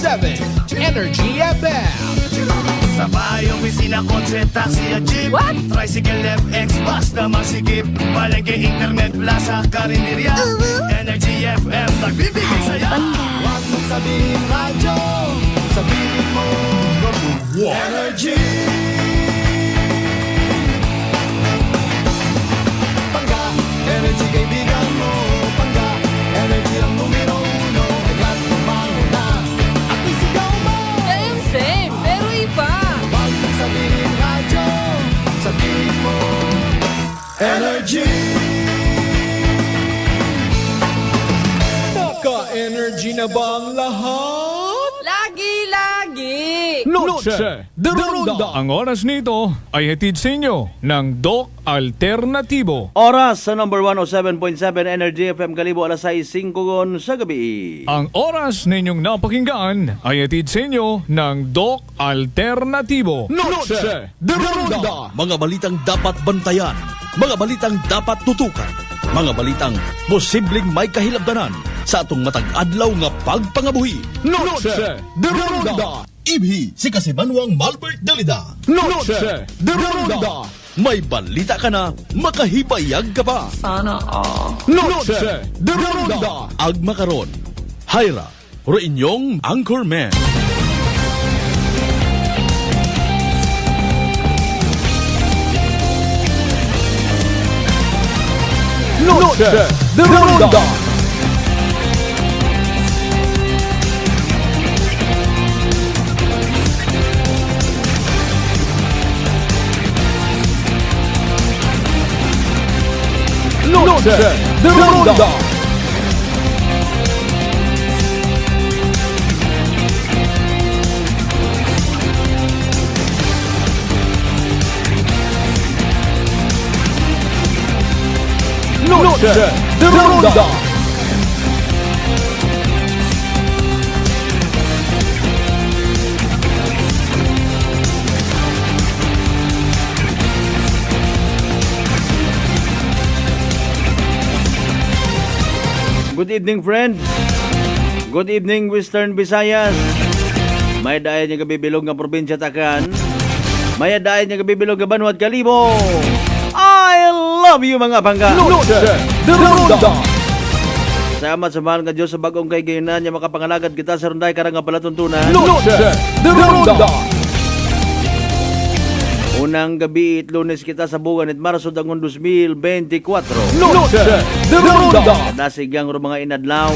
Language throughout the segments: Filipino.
Energy FM. Sa bahay, opisina, kotse, taxi at jeep. What? Tricycle, FX, bus na masikip. Palengke, internet, plaza, karinderya. Energy FM, nagbibigay saya. Huwag mong sabihin radyo, sabihin mo Energy. Pangga, energy kaibigan mo. Pangga, energy ang numero uno. Ika't tumango na at isigaw mo. Same, pero iba. Huwag mong sabihin radyo, sabihin mo Energy. Naka-energy na ba ang lahat? Lagi-lagi. Noche de Ronda. Ang oras nito ay hatid sa inyo ng Doc Alternatibo. Oras sa number 107.7 Energy FM Kalibo, alas 6:05 sa gabi. Ang oras ninyong napakinggan ay hatid sa inyo ng Doc Alternatibo. Noche de Ronda. Mga balitang dapat bantayan, mga balitang dapat tutukan, mga balitang posibleng may kahilabdanan sa atong matag adlaw nga pagpangabuhi. Noche de Ronda. Ibhi si Kasimanwang Malbert Dalida. Noche de Ronda. May balita ka na, makahibayag ka pa. Noche de Ronda. Agma karon, Hyra, ro inyong Anchorman. Noche de Ronda. Noche de Ronda. Noche de Ronda. Good evening, friend. Good evening, Western Visayas. May dayon nga kabibilog nga probinsya Takan. May dayon nga kabibilog nga Banwad Kalibo. I love you, mga bangga. Noche de Ronda. Salamat sa mahal nga Diyos sa bagong kay gayonan niya makapangalagad kita sa runday karang nga palatuntunan. Noche de Ronda. Unang gabi Lunes kita sa buwan at Marso dangon 2024. Noche de Ronda. Nasigang ro mga inadlaw.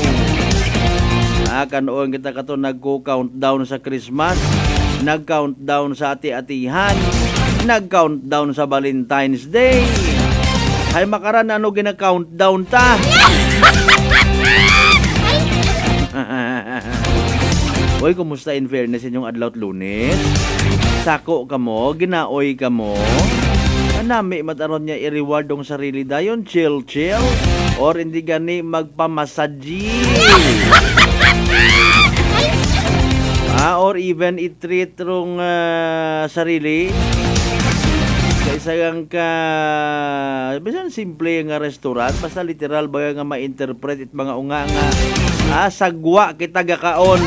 Nakanoon kita kato nagko-countdown sa Christmas, nag-countdown sa ati-atihan, nag-countdown sa Valentine's Day. Hay makaran ano gina-countdown ta? Oy, kumusta in fairness inyong adlaw at Lunes? Sako ka mo, ginaoy ka mo. Nami mataron niya i-reward ang sarili dayon, chill. Or hindi gani magpamasaji. Or even i-treat rong sarili. Kaysa ka, bisan simple nga restaurant, basta literal ba nga ma-interpret it mga unga nga, sagwa kita gakaon.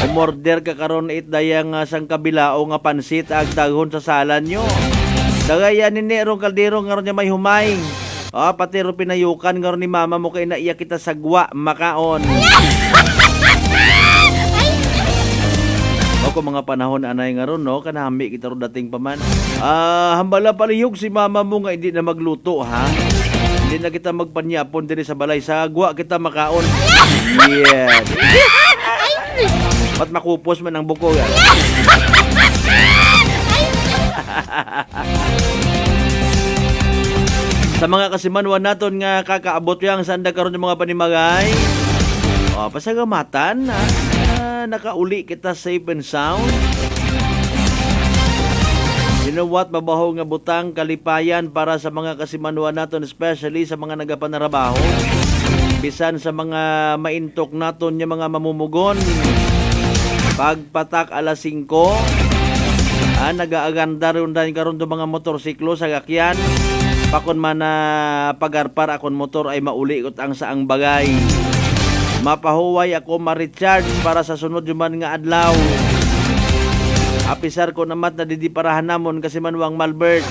Umorder ka karon it dayang sang kabilao nga pansit ag daghon sa salan nyo. Dagayan ni rong kaldero nga ron niya may humay. Pati ro pinayukan nga ron ni mama mo kay naiya kita sagwa makaon. Ako mga panahon anay nga ron, no? Kanami kita ron dating paman. Hambala palihog si mama mo nga hindi na magluto, ha? Hindi na kita magpanyapon diri sa balay. Sagwa kita makaon. Yeah. Ba't makupos man ang buko yan? Sa mga kasimanwan naton nga kakaabot yang sanda karon ng mga panimagay. Pasagamatan, nakauli kita safe and sound. You know what, mabaho nga butang kalipayan para sa mga kasimanwan naton, especially sa mga nagapanarabaho. Bisan sa mga maintok naton yung mga mamumugon. Pagpatak alas 5, nagaaganda rin dahil karon do mga motorsiklo sa gakyan. Pakon man na pagarpar akon motor ay mauli kot ang saang bagay. Mapahuway ako ma-recharge para sa sunod yuman nga adlaw. Apisar ko namat na didiparahan namon kasi manwang Malbert.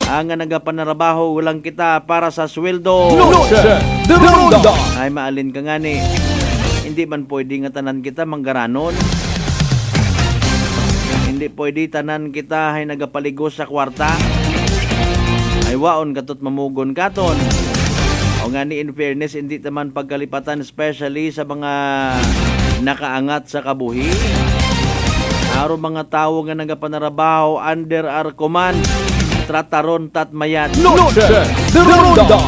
Ang nga nagapanarabaho walang kita para sa sweldo. Noche de Ronda. Ay maalin ka nga ni. Hindi man pwede nga tanan kita manggaranon. Hindi pwede tanan kita ay nagapaligos sa kwarta. Ay waon katot mamugon katon. O nga ni in fairness, hindi naman pagkalipatan especially sa mga nakaangat sa kabuhi. Aro mga tao nga nagapanarabaho under our command. Trataron tatmayat. Noche de Ronda.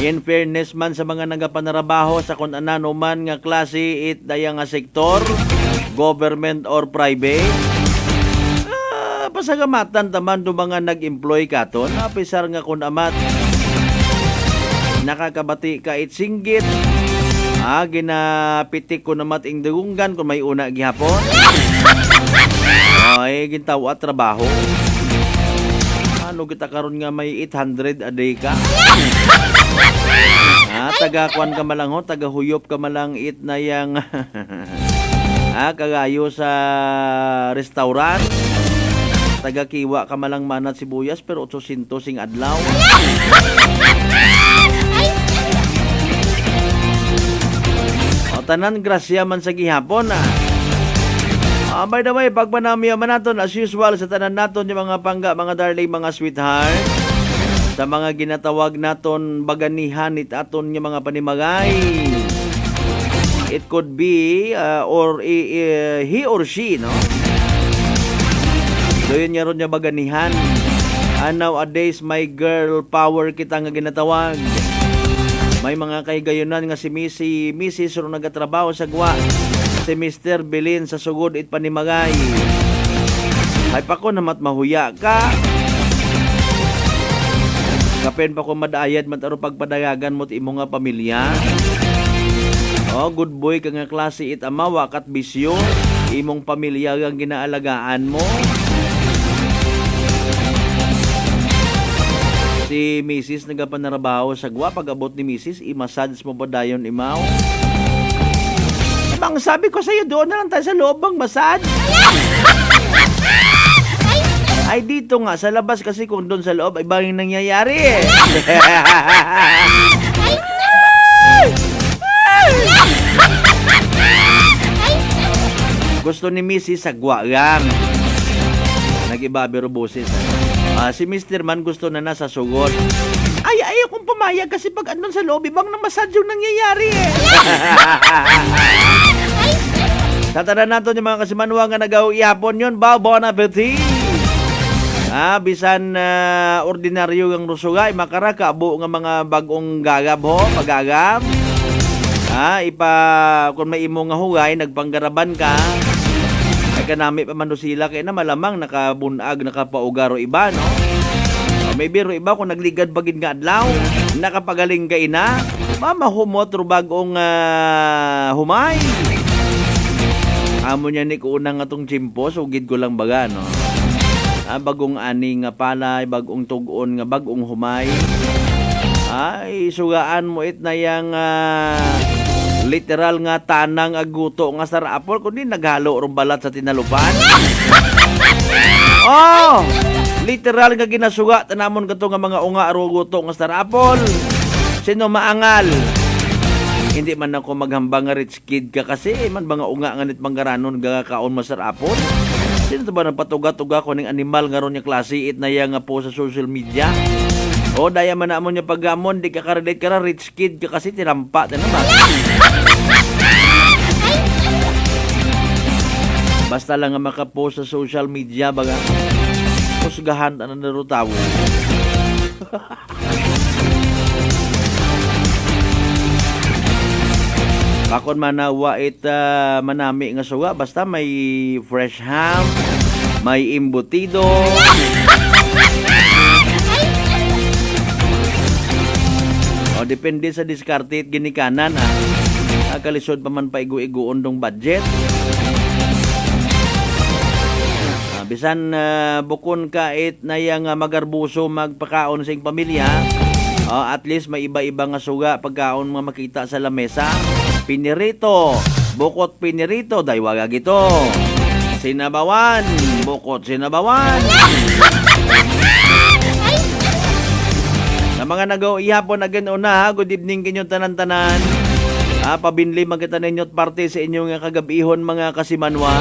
In fairness man sa mga nagapanarabaho sa kung anano man nga klase it daya nga sektor, government or private, pasagamatan taman do mga nag-employ katon, apisar nga kun amat nakakabati ka it singgit, ginapitik ko namat ing dugunggan kung may una gihapon. Ay gintawa trabaho. Ano kita karon nga may 800 a day ka? Taga-kuan ka malang ho, taga-huyop ka malang it na yang kagayo sa restaurant. Taga-kiwa ka malang manat sibuyas pero 800 sing adlaw. O tanan grasya man sa gihapon by the way, pagpanamiya man naton as usual sa tanan naton yung mga pangga, mga darling, mga sweetheart. Sa mga ginatawag naton baganihan it aton yung mga panimagay. It could be or he or she, no? So yun niya ron niya baganihan. Nowadays, my girl power kita nga ginatawag. May mga kaigayonan nga si Mrs. ro nagatrabaho sa gwa. Si Mr. Bilin sa sugod it panimagay. Ay pa ko namat mahuya ka. Kapen pa ko madayad mataro pagpadayagan mo't imo nga pamilya. Good boy ka nga klase it amawa kat bisyo. Imong pamilya ang ginaalagaan mo. Si Mrs. nagapanarabaho sa gwa. Pag-abot ni Mrs. imassage mo pa dayon imaw. Bang sabi ko sa'yo, doon na lang tayo sa loob bang massage. Ay dito nga, sa labas kasi kung doon sa loob, ay bang nangyayari eh. Gusto ni Mrs. sagwa lang. Nag-ibabero boses. Si Mr. Man gusto na nasa sugod. Ay, ayaw kong pumayag kasi pag andun sa loob, ibang na massage yung nangyayari eh. Tatanan natin yung mga kasimanwa nga nagaw ihapon yun. Bon appetit! Bisan ordinaryo ang rusuga, makaraka abo nga mga bagong gagab ho, pagagab. Kung may imo nga hugay, nagpanggaraban ka, ay kanami pa man sila kaya na malamang nakabunag, nakapaugaro iba, no? May biro iba kung nagligad bagid nga adlaw, nakapagaling ka ina, mamahumot ro bagong humay. Amo niya ni kuunang atong chimpo, sugid ko lang baga, no? Bagong ani nga palay, bagong tugon nga bagong humay. Ay, sugaan mo it na yang literal nga tanang aguto nga sarapol, kundi naghalo ron balat sa tinalupan. Literal nga ginasuga, tanamon ka to nga mga unga aruguto nga sarapol. Sino maangal? Hindi man ako maghambang nga rich kid ka kasi, man ba nga unga nga nit manggaranon gagakaon masarapol? Sino to ba nagpatuga-tuga ko ng animal nga ron niya klase it na yang nga po sa social media? Daya man na mo niya paggamon, di ka karelate ka na, rich kid ka kasi tinampa na naman. Basta lang nga makapost sa social media, baga, kusgahan na narutawo. Bakon manawa it manami nga suga, basta may fresh ham, may embutido, depende sa diskarte at ginikanan kalisod pa man pa igu-iguon dong budget. Bisan bukon kahit na yang magarbuso magpakaon sa iyong pamilya, at least may iba-iba nga suga pagkaon mga makita sa lamesa. Pinirito, bukot pinirito, daywaga gito. Sinabawan, bukot sinabawan. Sa mga nagaw ihapon again una, good evening kinyo tanan-tanan. Pabinli magkita ninyo at parte sa inyong kagabihon mga kasimanwa.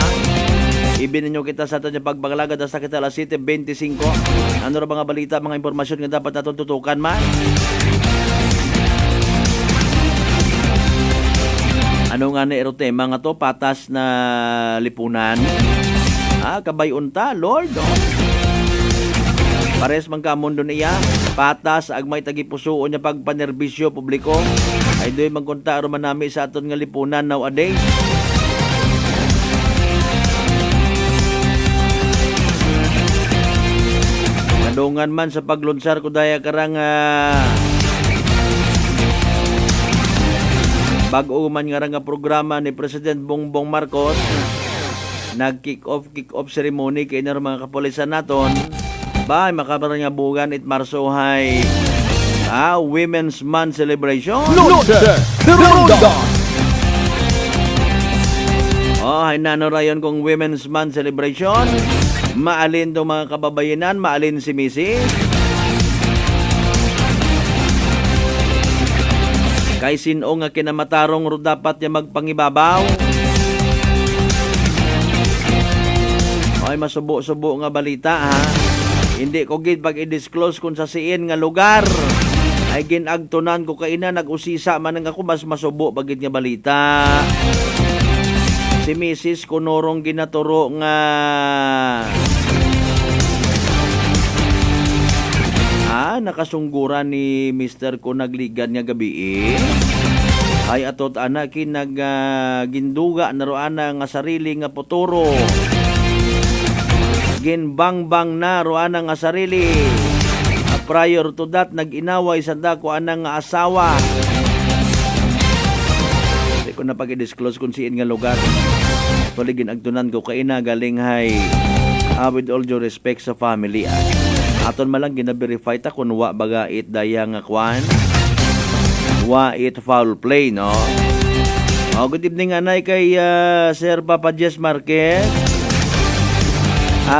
Ibin ninyo kita sa atin yung pagbagalagad hasta kita alas 7:25. Ano na mga balita, mga impormasyon nga dapat natin tutukan man? Ano nga na tema nga to? Patas na lipunan. Kabay unta, Lord. Pares man ka mundo niya. Patas agmay tagipusuon niya pagpanerbisyo publiko. Ay do'y magkunta aron manami sa aton nga lipunan nowadays. Kadungan man sa paglunsar ko daya karang bago man nga programa ni President Bongbong Marcos, nag-kick off ceremony kay na mga kapulisan naton. Ba makabarang nga bugan it Marso hay Women's Month celebration. Noche de Ronda. Hay nano rayon kong Women's Month celebration. Maalin do mga kababayanan, maalin si Missy. Kay sino nga kinamatarong ro dapat niya magpangibabaw. Ay masubo-subo nga balita ha. Hindi ko gid pag i-disclose kung sa siin nga lugar. Ay ginagtunan ko kaina nag-usisa man nga ako mas masubo pagid nga balita. Si Mrs. Kunorong ginaturo nga nakasungguran ni Mr. ko nagligan nga gabi ay atot ana ginduga naroan nga sarili nga potoro. Ginbangbang na roan nga sarili. Prior to that nag-inaway sa dako anang nga asawa. Di ko na pag-disclose kung siin nga lugar. Paligin agtunan ko kaina galing hay with all due respect sa family. Aton malang gina-verify ta kung wa baga it daya nga kwan. Wa it foul play, no? Good evening anay kay Sir Papa Jess Marquez.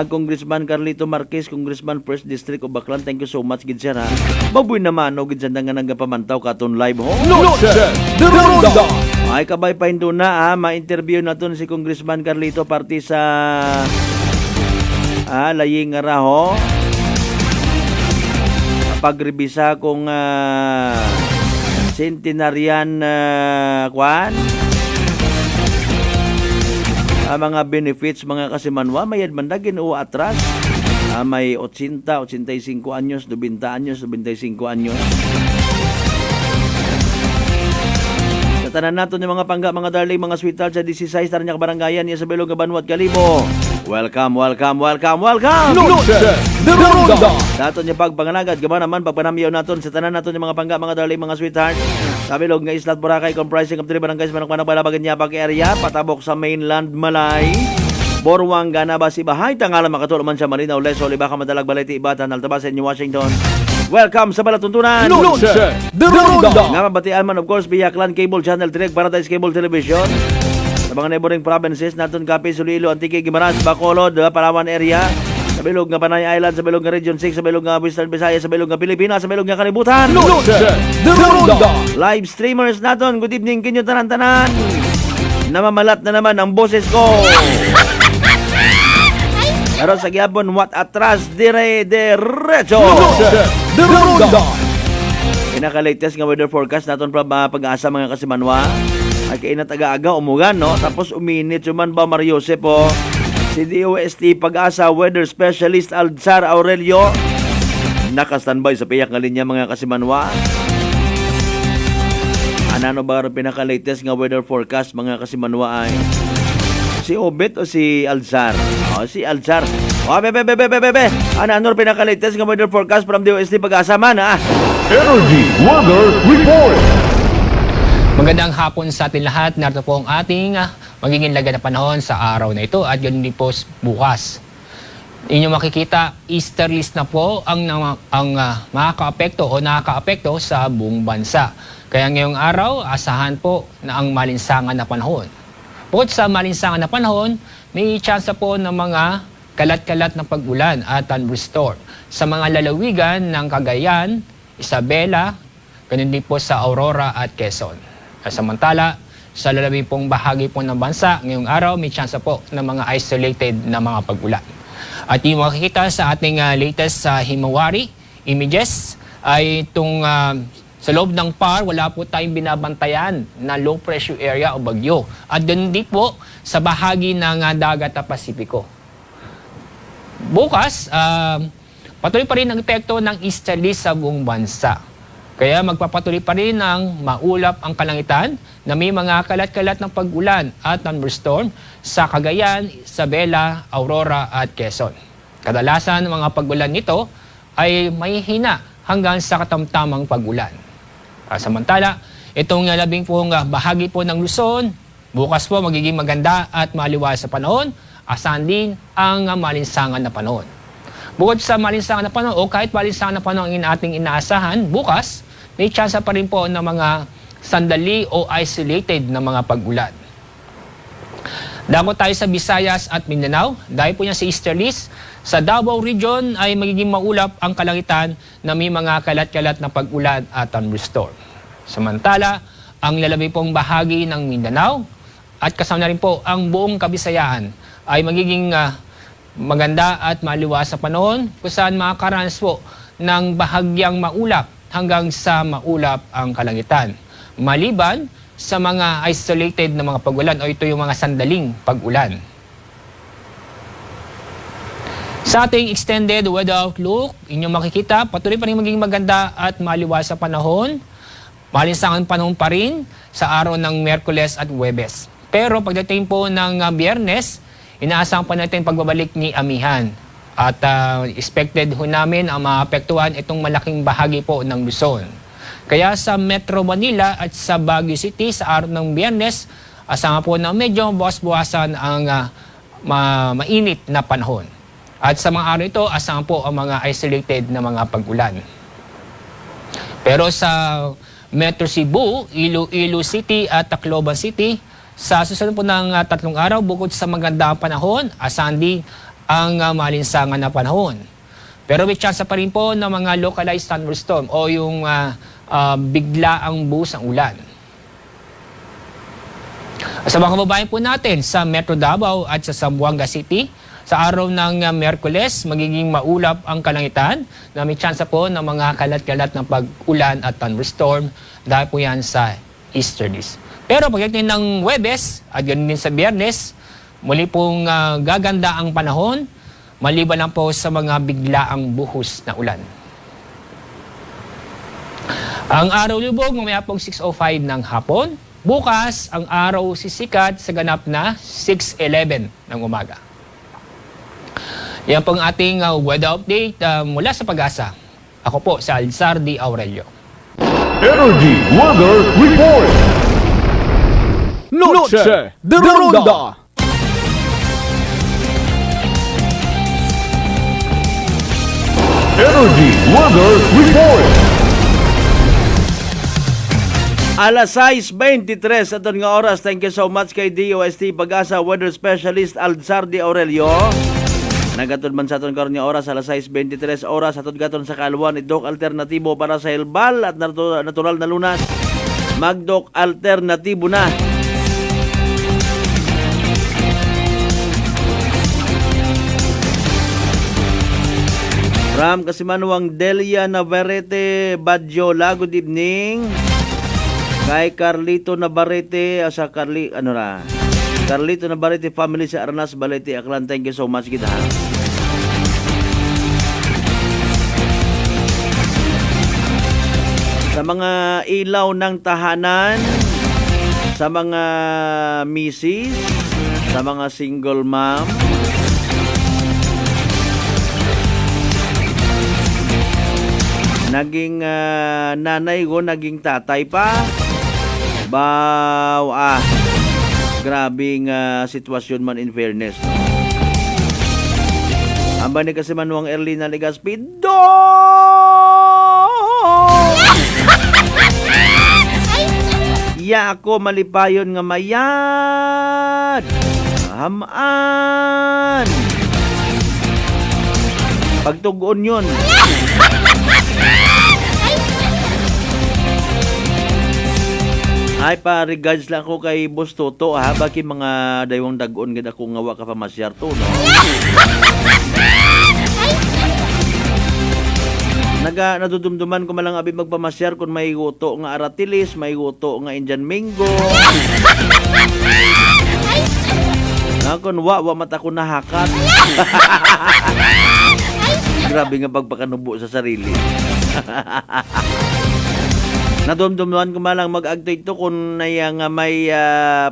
Congressman Carlito Marquez, Congressman 1st District of Baclan. Thank you so much gid sir ha. Baboy naman no gid nga nagapamantaw katon live ho. Noche de Ronda. Ay kabay pa na ma-interview naton si Congressman Carlito party sa laying nga raho. Pagrebisa kung centenarian kwan mga benefits mga kasimanwa mayad mandagin o atras may 80, 85 anyos 90 anyos, 95 anyos. Sa tanan nato ni mga pangga mga darling mga sweetheart sa 16 Tarlac Barangayan sa Bilog Banwat Kalibo. Welcome. Noche de Ronda. Dato niya pagpanganagad, gaba naman pagpanamiyaw naton sa tanan naton yung mga pangga, mga darling, mga sweetheart. Sa Bilog nga Islat Boracay, comprising of 3 barangays, Manok-Manok, Balabagan, Yapak area, patabok sa mainland Malay, Borwang, Ganaba, Sibahay, Tangala, Makatuluman sa Malinaw, Leso, Libaka, Madalag, Balete, Ibatan, Altabas, New Washington. Welcome sa Balatuntunan. Noche de Ronda. Nga mabatian man of course via Clan Cable Channel 3, Paradise Cable Television. Sa mga neighboring provinces naton Capiz, Iloilo, Antique, Guimaras, Bacolod, Palawan area, sa Bilog nga Panay Island, sa Bilog nga Region 6, sa Bilog nga Western Visayas, sa Bilog nga Pilipinas, sa Bilog nga Kalibutan. Noche de Ronda. Live streamers naton, good evening kinyo tanan-tanan. Namamalat na naman ang boses ko. Pero sa gyapon what atras diretso. Noche de Ronda. Pinaka-latest nga weather forecast naton para pag-asa mga kasimanwa. Ay kainat aga-aga umugan no, tapos uminit suman ba Mario Jose po. Si DOST Pag-asa Weather Specialist Alzar Aurelio naka-standby sa piyak nga linya mga kasimanwa. Ano ba ang pinaka-latest nga weather forecast mga kasimanwa ay si Obet o si Alzar? Si Alzar. Bebe. Ano pinaka-latest nga weather forecast from DOST Pag-asa man ha? Energy Weather Report. Magandang hapon sa atin lahat. Narito po ang ating magiging lagay na panahon sa araw na ito at yun din po bukas. Inyo makikita, easterlies na po ang makakaapekto o nakakaapekto sa buong bansa. Kaya ngayong araw, asahan po na ang malinsangan na panahon. Bukod sa malinsangan na panahon, may chance po ng mga kalat-kalat na pag-ulan at thunderstorm sa mga lalawigan ng Cagayan, Isabela, ganun din po sa Aurora at Quezon. Samantala, sa lalabing pong bahagi po ng bansa, ngayong araw may chance po ng mga isolated na mga pag-ulan. At yung makikita sa ating latest Himawari images ay itong sa loob ng PAR, wala po tayong binabantayan na low pressure area o bagyo. At ganun din po sa bahagi ng dagat na Pasipiko. Bukas, patuloy pa rin ang epekto ng easterlies sa buong bansa. Kaya magpapatuloy pa rin ang maulap ang kalangitan na may mga kalat-kalat ng pag-ulan at thunderstorm sa Cagayan, Isabela, Aurora at Quezon. Kadalasan ng mga pag-ulan nito ay mahihina hanggang sa katamtamang pag-ulan. Samantala, itong labing pong bahagi po ng Luzon, bukas po magiging maganda at maliwas sa panahon, asahan din ang malinsangan na panahon. Bukod sa malinsangan na panahon o kahit malinsangan na panahon ang ating inaasahan, bukas may chance pa rin po ng mga sandali o isolated na mga pag-ulan. Dako tayo sa Visayas at Mindanao. Dahil po niya sa easterlies, sa Davao Region ay magiging maulap ang kalangitan na may mga kalat-kalat na pag-ulan at thunderstorm. Samantala, ang lalabing pong bahagi ng Mindanao at kasama na rin po ang buong Kabisayaan ay magiging maganda at maliwas sa panahon kung saan makakaranas po ng bahagyang maulap hanggang sa maulap ang kalangitan. Maliban sa mga isolated na mga pag-ulan o ito yung mga sandaling pag-ulan. Sa ating extended weather outlook, inyong makikita, patuloy pa rin maging maganda at maliwas sa panahon. Malinsangan panahon pa rin sa araw ng Miyerkules at Huwebes. Pero pagdating po ng Biyernes, inaasahan pa natin pagbabalik ni Amihan. At expected ho namin ang maapektuhan itong malaking bahagi po ng Luzon. Kaya sa Metro Manila at sa Baguio City sa araw ng Biyernes, asahan po na medyo buwas-buwasan ang mainit na panahon. At sa mga araw ito, asahan po ang mga isolated na mga pag-ulan. Pero sa Metro Cebu, Iloilo City at Tacloban City, sa susunod po ng 3 araw, bukod sa magandang panahon, asahan din ang malinsangan na panahon. Pero may chance pa rin po ng mga localized thunderstorm o yung biglaang buhos ng ulan. Sa mga kababayan po natin sa Metro Davao at sa Zamboanga City, sa araw ng Miyerkules, magiging maulap ang kalangitan na may chance po ng mga kalat-kalat ng pag-ulan at thunderstorm dahil po yan sa easterlies. Pero pagdating ng Huwebes at ganoon din sa Biyernes, muli pong gaganda ang panahon, maliban lang po sa mga biglaang buhos na ulan. Ang araw lubog mamaya pong 6:05 ng hapon. Bukas, ang araw sisikat sa ganap na 6:11 ng umaga. Yan pong ating weather update mula sa Pag-asa. Ako po si Alzar D. Aurelio. Energy Weather Report. Noche de Ronda. Energy Weather Report. Alas 6:23 aton nga oras. Thank you so much kay DOST Pag-asa Weather Specialist Alzar D. Aurelio. Nagatod man sa aton karon nga oras alas 6:23 oras aton gaton sa kalwan idok alternatibo para sa herbal at natural na lunas. Magdok alternatibo na. Ram Kasimanwang Delia Navarrete Badjola, good evening. Kay Carlito Navarrete sa Carlito Navarrete family sa Arnas Balete Aklan, thank you so much kita. Sa mga ilaw ng tahanan, sa mga misis, sa mga single mom, naging nanay ko, naging tatay pa. Grabing sitwasyon man in fairness. Amba ni kasi manuang Erlina Legaspi. Ya ako malipayon nga mayad. Hamaan. Pagtugon yun. Ay, pa-regards lang ko kay Boss Toto, ha? Baki mga daywang dagon gid ako ngawa ka pa masyar to, no? Nadudumduman ko malang abi magpamasyar kung may guto nga aratilis, may guto nga Indian Mingo. Na kun wa mata ko nahakat. Grabe nga pagpakanubo sa sarili. Nadumduman ko malang mag-agto ito kung naya nga may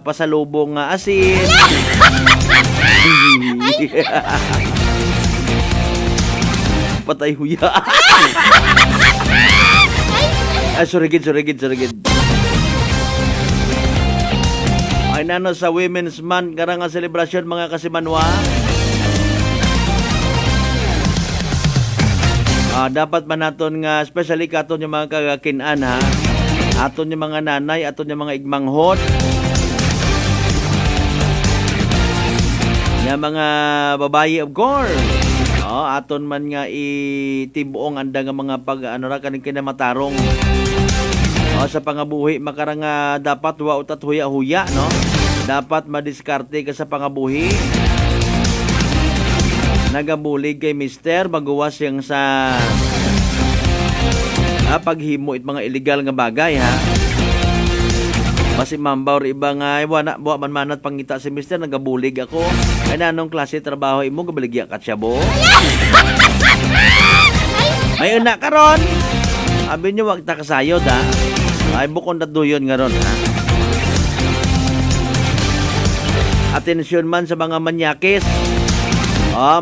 pasalubong nga asin. Patay huya. Sorry gid. Ay nano sa Women's Month karang nga selebrasyon mga kasimanwa. Dapat man naton nga especially katon yung mga kagakinan, ha. Aton yung mga nanay, aton yung mga igmanghot. Yung mga babayi of course. Aton man nga itibuong anda nga mga kaning kinamatarong. Sa pangabuhi makarang dapat wa utat huya-huya, no? Dapat madiskarte ka sa pangabuhi. Nagabulig kay Mister magawas yang sa paghimo it mga illegal nga bagay, ha. Basi mambaw iba nga wala buwa man manat pangita si Mister nagabulig ako. Ay nanong klase trabaho imo gabaligya ka siya bo. May una karon. Abi niyo wag ta kasayod, ha. Ay bukon na duyon nga ron, ha. Atensyon man sa mga manyakis.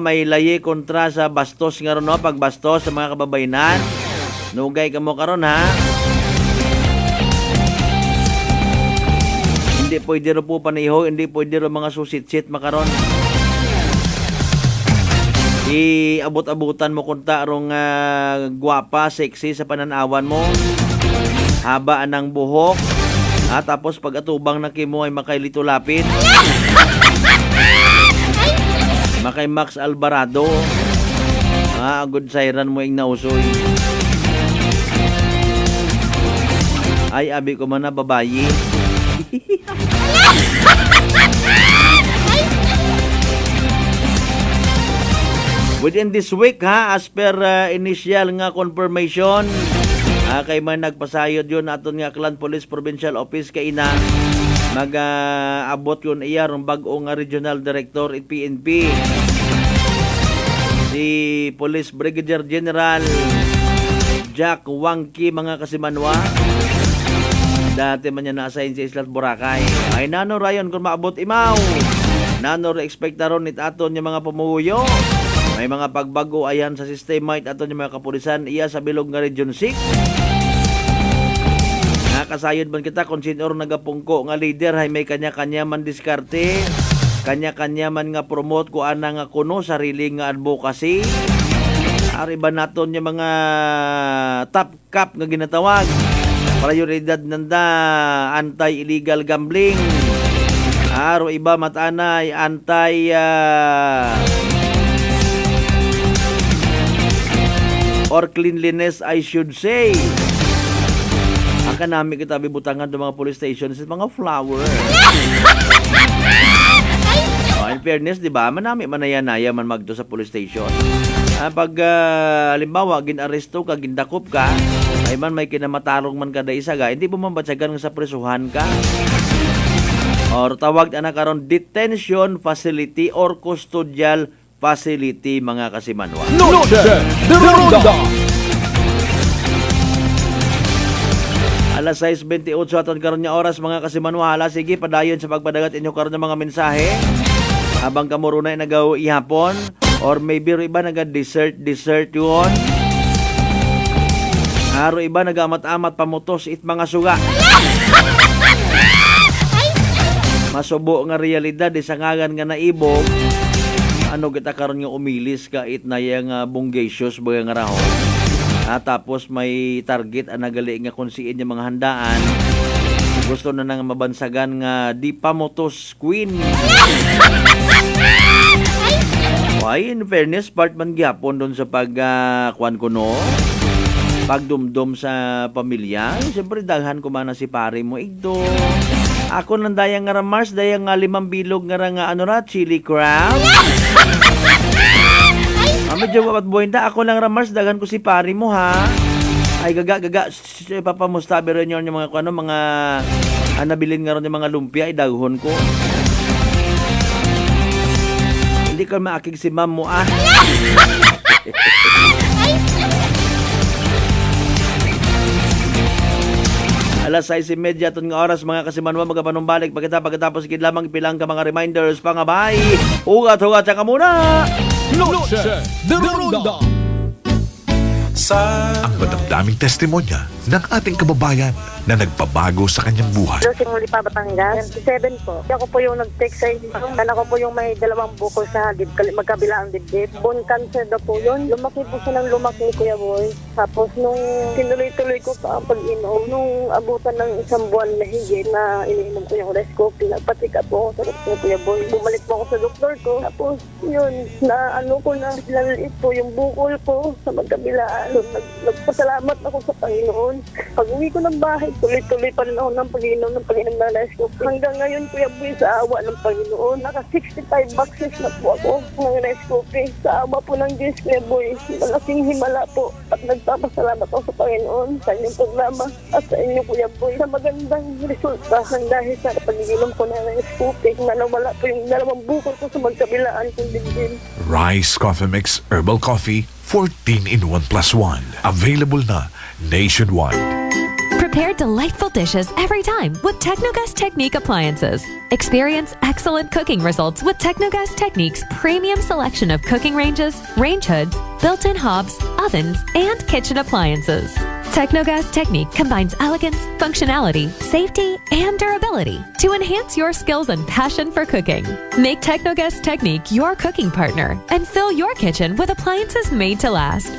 May layi kontra sa bastos nga ron, no? Pagbastos sa mga kababayanan. Nugay ka mo karon, ha. Hindi pwede ro po paniho, hindi pwede ro mga susit-sit makaron. Iabot-abutan mo kunta rong gwapa, sexy sa pananawan mo. Haba ng buhok. Tapos pag atubang na kimo ay makailito lapit. Makay Max Alvarado. Good siren mo ing nausoy. Ay, abi ko man na babayi. Within this week, ha, as per initial nga confirmation, kay man nagpasayod yun aton nga Clan Police Provincial Office kay ina mag-abot yun iya rong bag-o nga Regional Director at PNP si Police Brigadier General Jack Wangki mga kasimanwa. Dati man niya na-assign sa Islas Boracay. Ay nano rayon kung maabot imaw. Nano re-expecta ron it aton yung mga pumuyo. May mga pagbago ayan sa sistema it aton yung mga kapulisan iya sa bilog nga Region 6. Nakasayod man kita kung sinor nagapungko nga leader hay may kanya-kanya man diskarte, kanya-kanya man nga promote ko ana nga kuno sarili nga advocacy. Ari ba naton yung mga top cap nga ginatawag? Prioridad nanda anti-illegal gambling. Aro iba matanay anti or cleanliness I should say. Kanami kita bibutangan ng mga police stations sa mga flower. In fairness, di ba? Manami manaya-naya man magdo sa police station. Pag halimbawa, ginaresto ka, gindakop ka, ay man may kinamatarong man kada isa ga, hindi mo mambatsagan sa presuhan ka. Or tawag na karon detention facility or custodial facility mga kasimanwa. Noche de Ronda. Alas 6:28 aton karon nga oras mga kasimanwa. Sige padayon sa pagpadagat inyo karon nga mga mensahe. Habang kamurunay nagaw ihapon or maybe iba naga-dessert yun. Aro iba nagamat-amat pamutos it mga suga. Masubo nga realidad isangagan nga naibog. ano kita karon nga umilis ka it na yung bonggacious baga nga raho. Tapos may target nagali nga kunsiin yung mga handaan. Gusto na nang mabansagan nga di pa motos queen. Ay, in fairness, part man gyapon doon sa kuan ko no. Pagdumdum sa pamilya. Siyempre, daghan ko man na si pare mo igdo. Ako nang dayang nga Mars, dayang nga 5 bilog nga ano ra, chili crab. Medyo wapat buhinda. Ako lang Mars, daghan ko si pare mo ha. Ay, gaga. Papamustabi rin yun yung mga mga nabilin nga rin yung mga lumpia, idaghon ko. Hindi ko maakig si ma'am mo ah. Alas 6:30 ton nga oras mga kasimanwa magapanumbalik pagkatapos gid lamang pilang ka mga reminders pangabay. Ugat ka muna. Noche de Ronda. Ang madamdaming testimonya ng ating kababayan na nagpabago sa kanyang buhay. Losing Muli pa, Batangas. 27 po. Ako po yung nag-text sa inyo. Ako po yung may 2 bukol sa magkabila ang dibdib. Bone cancer daw po yun. Lumaki po siya ng lumaki, Kuya Boy. Tapos nung tinuloy-tuloy ko pa ang pag-inom, nung abutan ng 1 buwan na higit na iniinom ko yung Rescopy, nagpatika po ako sa doktor, Kuya Boy. Bumalik po ako sa doktor ko. Tapos yun, na ano ko na, laliit po yung bukol ko sa magkabilaan. Nagpasalamat ako sa Panginoon. Pag-uwi ko ng bahay, tuloy-tuloy pa rin ako ng pag-inom ng Rescopy. Hanggang ngayon, Kuya Boy, sa awa ng Panginoon, naka 65 boxes na po ako ng Rescopy. Sa awa po ng Diyos, Kuya Boy, malaking himala po. At nagpapasalamat ako sa Panginoon sa inyong programa at sa inyo, Kuya Boy, sa magandang resulta ng dahil sa pag-inom ko ng Rescopy na nawala po yung 2 bukol ko sa magkabilaan kong dibdib. Rice Coffee Mix Herbal Coffee 14-in-1 + 1. Available na nationwide. Prepare delightful dishes every time with Technogas Technique appliances. Experience excellent cooking results with Technogas Technique's premium selection of cooking ranges, range hoods, built-in hobs, ovens, and kitchen appliances. Technogas Technique combines elegance, functionality, safety, and durability to enhance your skills and passion for cooking. Make Technogas Technique your cooking partner and fill your kitchen with appliances made to last.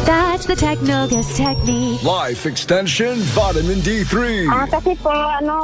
That's the Technogas Technique. Life Extension Vitamin D3. Kasi po,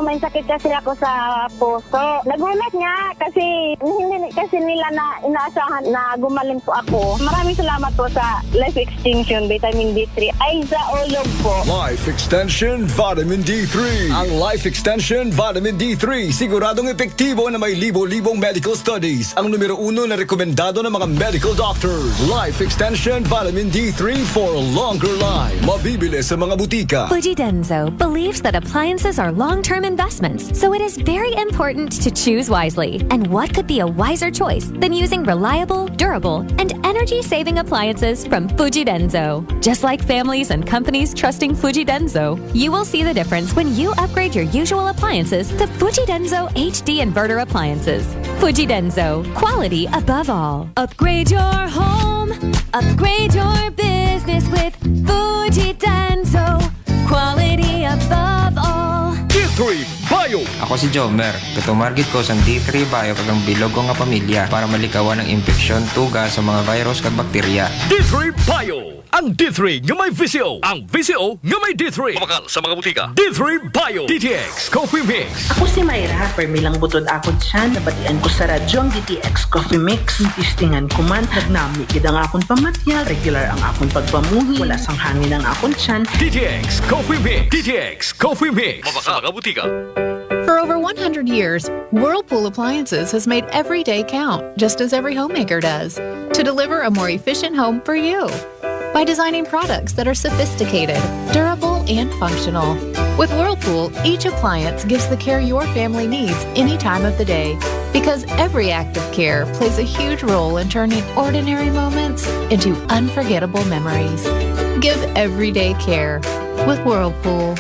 may sakit kasi ako sa puso. Nagulat nga kasi hindi kasi nila na inaasahan na gumaling po ako. Maraming salamat po sa Life Extension Vitamin D3. Ay, sa ulog po. Life Extension Vitamin D3. Ang Life Extension Vitamin D3 siguradong epektibo na may libo-libong medical studies. Ang numero 1 na rekomendado ng mga medical doctors. Life Extension Vitamin D3 for a longer life. Mabibili sa mga butika. Fuji Denso believes that appliances are long-term investments, so it is very important to choose wisely. And what could be a wiser choice than using reliable, durable, and energy-saving appliances from Fuji Denso? Just like families and companies trusting Fuji Denso, you will see the difference when you upgrade your usual appliances to Fuji Denso HD inverter appliances. Fuji Denso, quality above all. Upgrade your home, upgrade your business with Fuji Denso, quality above all. D3 Bio. Ako si Jomer. Katumargit ko sa D3 Bio kagang bilog ko nga pamilya para malikawan ng infeksyon, tuga sa mga virus kag bakterya. D3 Bio. Ang D3 nga may VCO. Ang VCO nga may D3. Kumakal sa mga butika. D3 Bio. DTX Coffee Mix. Ako si Mayra. Permilang butod akon siya. Nabatian ko sa radyo ang DTX Coffee Mix. Tistingan ko man. Nagnami kid ang akon pamatya. Regular ang akon pagpamuhi. Wala sang hangin ang akon siyan. DTX Coffee Mix. DTX Coffee Mix. Sa mga butika. For over 100 years, Whirlpool Appliances has made every day count, just as every homemaker does, to deliver a more efficient home for you. By designing products that are sophisticated, durable, and functional. With Whirlpool, each appliance gives the care your family needs any time of the day. Because every act of care plays a huge role in turning ordinary moments into unforgettable memories. Give everyday care with Whirlpool.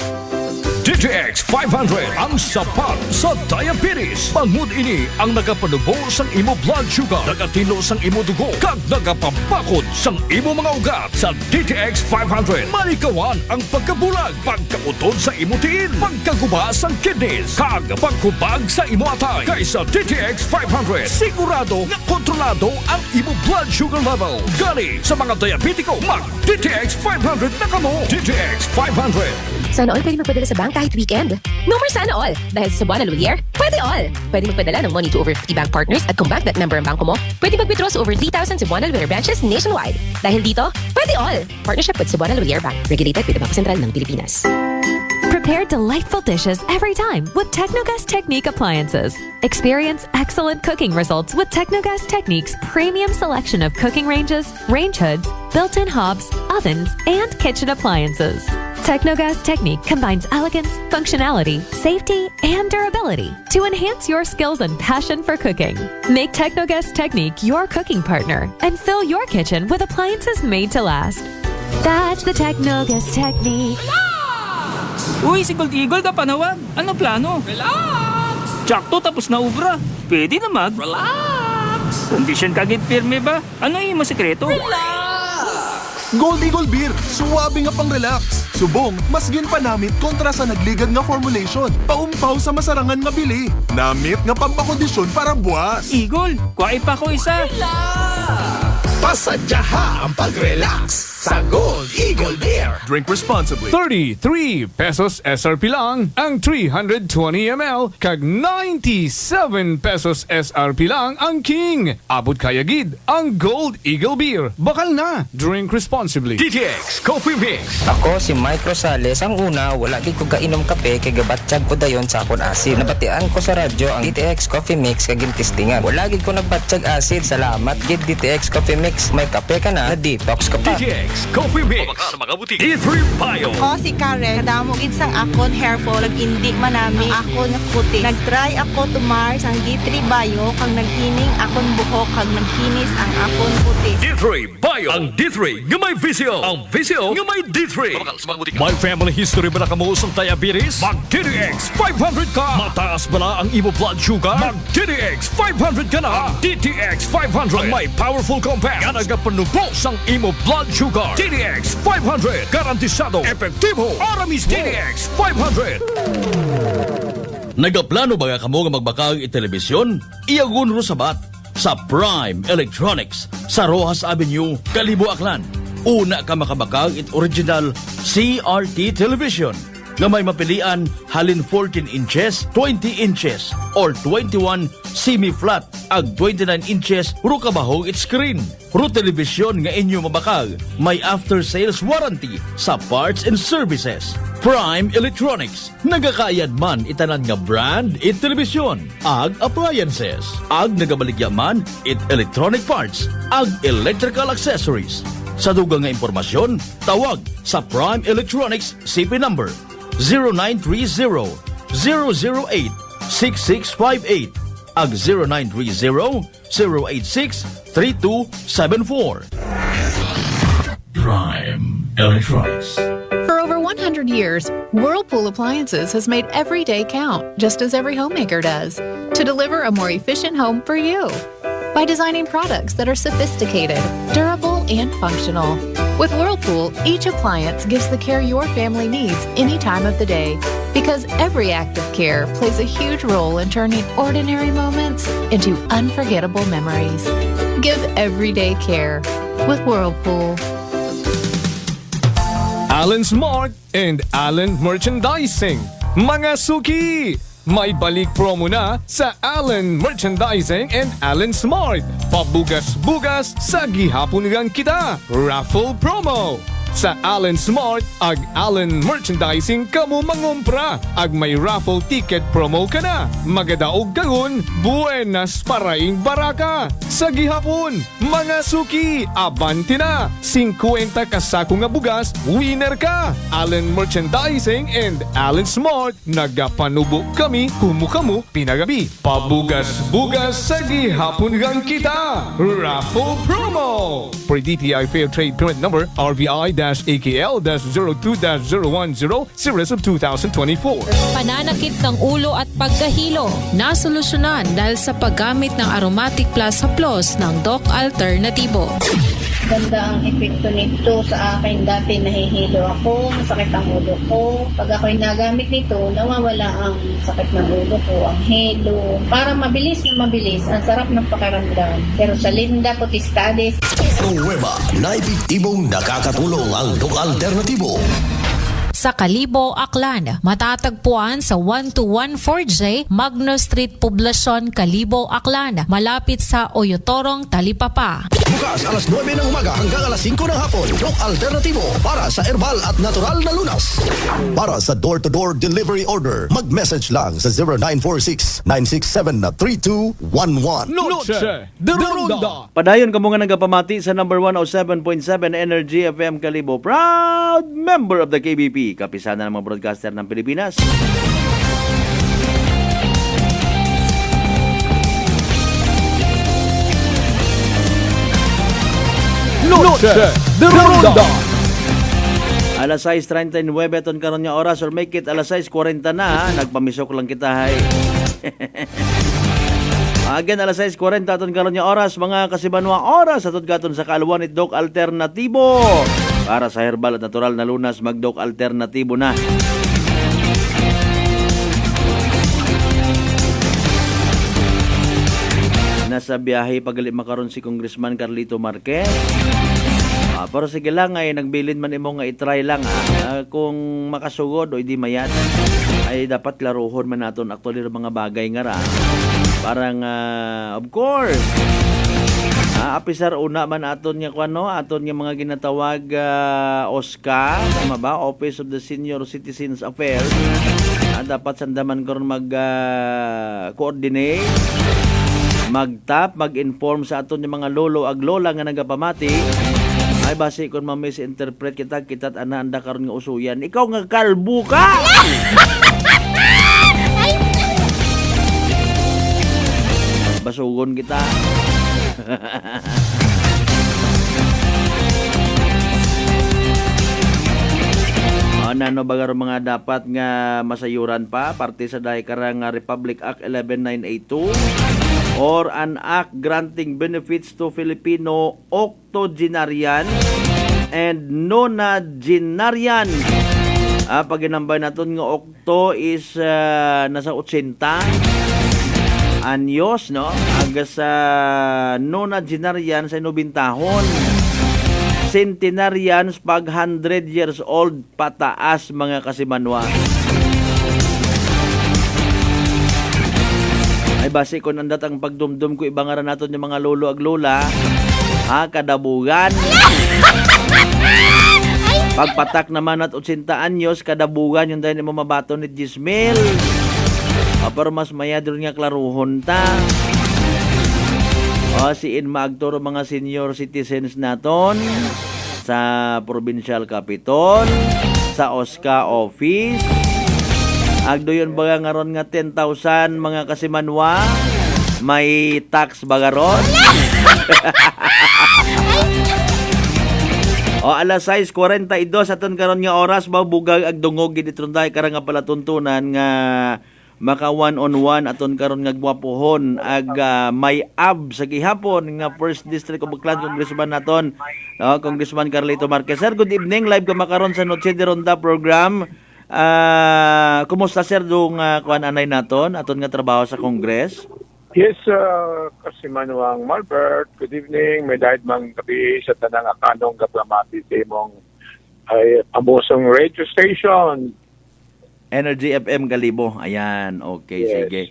DTX 500 ang sapat sa diabetes. Bangod ini ang nagapanubo sang imo blood sugar, nagatino sang imo dugo, kag nagapapakod sang imo mga ugat. Sa DTX 500, malikawan ang pagkabulag, pagkautod sa imo tiil, pagkaguba sang kidneys, kag pagkubag sa imo atay. Kaysa DTX 500, sigurado nga kontrolado ang imo blood sugar level. Gani sa mga diabetiko, mag DTX 500 na kamo. DTX 500. Sana all pwede magpadala sa bank kahit weekend. No more sana all. Dahil sa Cebuana Lumiere, pwede all. Pwede magpadala ng money to over 50 bank partners at kung bank that member ang bangko mo, pwede mag-withdraw sa over 3,000 Cebuana Lumiere branches nationwide. Dahil dito, pwede all. Partnership with Cebuana Lumiere Bank. Regulated with the Bangko Sentral ng Pilipinas. Prepare delightful dishes every time with Technogas Technique appliances. Experience excellent cooking results with Technogas Technique's premium selection of cooking ranges, range hoods, built-in hobs, ovens, and kitchen appliances. Technogas Technique combines elegance, functionality, safety, and durability to enhance your skills and passion for cooking. Make Technogas Technique your cooking partner and fill your kitchen with appliances made to last. That's the Technogas Technique. Uy, si Gold Eagle ka panawag. Ano plano? Relax! Tsakto tapos na ubra. Pwede na mag... Relax! Condition kagit pirme ba? Ano yung sekreto? Gold Eagle Beer, suwabe nga pang relax. Subong, mas ginpanamit kontra sa nagligad nga formulation. Paumpaw sa masarangan nga bili. Namit nga pampakondisyon para buwas. Eagle, kuwait pa ko isa. Pasadyaha ang pag-relax sa Gold Eagle Beer. Drink responsibly. 33 pesos SRP lang ang 320 ml kag 97 pesos SRP lang ang King. Abot kaya gid ang Gold Eagle Beer. Bakal na. Drink responsibly. DTX Coffee Mix. Ako si Mike Rosales. Ang una, wala gid ko kainom kape kay gabatsyag ko dayon sa akon asid. Nabatian ko sa radyo ang DTX Coffee Mix kag gintistingan. Wala gid ko nagbatsyag asid. Salamat gid DTX Coffee Mix. May kape ka na detox ka pa. DTX Coffee Mix. Sa mga butik. D3 Bio. Ako si Karen, kadamo gid sang akon hair fall, hindi manami ako na puti. Nagtry ako tumar sang D3 Bio kang naghining akon buhok kag naghinis ang akon puti. D3 Bio. Ang D3 nga may visyo. Ang visyo nga may D3. May family history ba na kamo sa diabetes? Mag DTX 500 ka. Mataas ba na ang imo blood sugar? Mag DTX 500 ka na. DTX 500 ang may powerful compound nga nagapanubo sang imo blood sugar. DTX 500 garantisado, epektibo, aramis DTX 500. Nagaplano ba ka mo nga magbakag i-telebisyon? Iyagun ro sabat sa Prime Electronics sa Rojas Avenue, Kalibo, Aklan. Una ka makabakag it original CRT television nga may mapilian halin 14 inches, 20 inches, or 21 semi-flat ag 29 inches ro kabahog it screen. Ro television nga inyo mabakag may after-sales warranty sa parts and services. Prime Electronics, nagakayad man itanan nga brand it television, ag appliances, ag nagabaligya man it electronic parts, ag electrical accessories. Sa dugang nga impormasyon, tawag sa Prime Electronics CP number 0930-008-6658 ag 0930-086-3274. Prime Electronics. For over 100 years, Whirlpool Appliances has made every day count, just as every homemaker does, to deliver a more efficient home for you. By designing products that are sophisticated, durable, and functional. With Whirlpool, each appliance gives the care your family needs any time of the day. Because every act of care plays a huge role in turning ordinary moments into unforgettable memories. Give everyday care with Whirlpool. Allen Smart and Allen Merchandising. Mga suki! May balik promo na sa Allen Merchandising and Allen Smart. Pabugas-bugas sa gihapon ngang kita. Raffle promo. Sa Allen Smart ag Allen Merchandising kamo mangumpra ag may raffle ticket promo ka na. Magadaog kagon, buenas paraing baraka. Sa gihapon, mga suki, abanti na. 50 kasako nga bugas, winner ka. Allen Merchandising and Allen Smart, nagapanubo kami, kumukamu, pinagabi. Pabugas-bugas sa gihapon ngang kita. Raffle promo. For DTI Fair Trade Permit Number RBI C-AKL-02-010 series of 2024. Pananakit ng ulo at pagkahilo, nasolusyonan dahil sa paggamit ng Aromatic Plus Haplos ng Doc Alternativo. Ganda ang epekto nito sa akin. Dati nahihilo ako, masakit ang ulo ko. Pag ako'y nagamit nito, nawawala ang sakit ng ulo ko, ang hilo. Para mabilis na mabilis, ang sarap ng pakiramdam. Pero sa Linda Potestades, Pruweba na epektibong nakakatulong ang Doc Alternativo. Sa Kalibo, Aklan, matatagpuan sa 1214J Magno Street, Poblacion, Kalibo, Aklan, malapit sa Oyotorong, Talipapa. Bukas alas 9 ng umaga hanggang alas 5 ng hapon. Doc Alternativo para sa herbal at natural na lunas. Para sa door-to-door delivery order, mag-message lang sa 0946-967-3211. Noche de Ronda. Padayon ka mo nga nagapamati sa number 107.7 Energy FM Kalibo. Proud member of the KBP, kapisanan ng mga broadcaster ng Pilipinas. Noche de Ronda. Alas 6:39 ton karon nga oras or make it alas 6:40 na ha. Nagpamisok lang kita hay. Again alas 6:40 ton karon nga oras mga kasibanwa oras atod gaton sa kaaluan ni Doc Alternativo. Para sa herbal at natural na lunas mag-Doc Alternativo na. Nasa biyahe pagali makaron si Congressman Carlito Marquez. Pero sige lang ay nagbilin man imo nga i-try lang kung makasugod o hindi mayat ay dapat klaruhon man naton actually mga bagay nga ra. Parang of course apisar una man aton nga kuno aton nga mga ginatawag OSCA tama ba, Office of the Senior Citizens Affairs. Dapat sandaman karon mag coordinate, mag-tap, mag-inform sa aton nga mga lolo ag lola nga nagapamati. Ay basi kung ma-misinterpret kita ana anda karon nga usuyan. Ikaw nga kalbo ka. Basugon kita. Ano ba mga dapat nga masayuran pa parte sa dahi karang Republic Act 11982 or an act granting benefits to Filipino octogenarian and nonagenarian. Pag ginambay naton nga octo is nasa 80 anyos, no? Aga sa nonagenarian sa 90 tahon. Centenarians pag 100 years old pataas mga kasimanwa. Ay base ko nandat ang pagdumdum ko ibangaran naton yung mga lolo ag lola kadabugan. Pagpatak naman at 80 anyos kadabugan yung dahil mo mabato ni Gismel. Pero mas mayadro nga klaruhon ta. Siin maagturo mga senior citizens naton sa provincial capital, sa OSCA office. Agdoyon baga ngaron nga 10,000 mga kasimanwa, may tax bagaron. Alas 6:42 aton karon nga oras bugag agdungog gid itron day karang nga palatuntunan nga maka one-on-one aton karon nga gwapohon ag may ab sa gihapon nga First District of Buklan Congressman naton Congressman Carlito Marquez. Sir, good evening. Live ka makaron sa Noche de Ronda program. Kumusta sir dong kuan anay naton aton nga trabaho sa Congress? Yes, Kasimanwang Malbert. Good evening. May dahil mang gabi sa tanang akanong gaplamati sa imong ay pamosong radio station. Energy FM Kalibo. Ayan, okay, yes. Sige.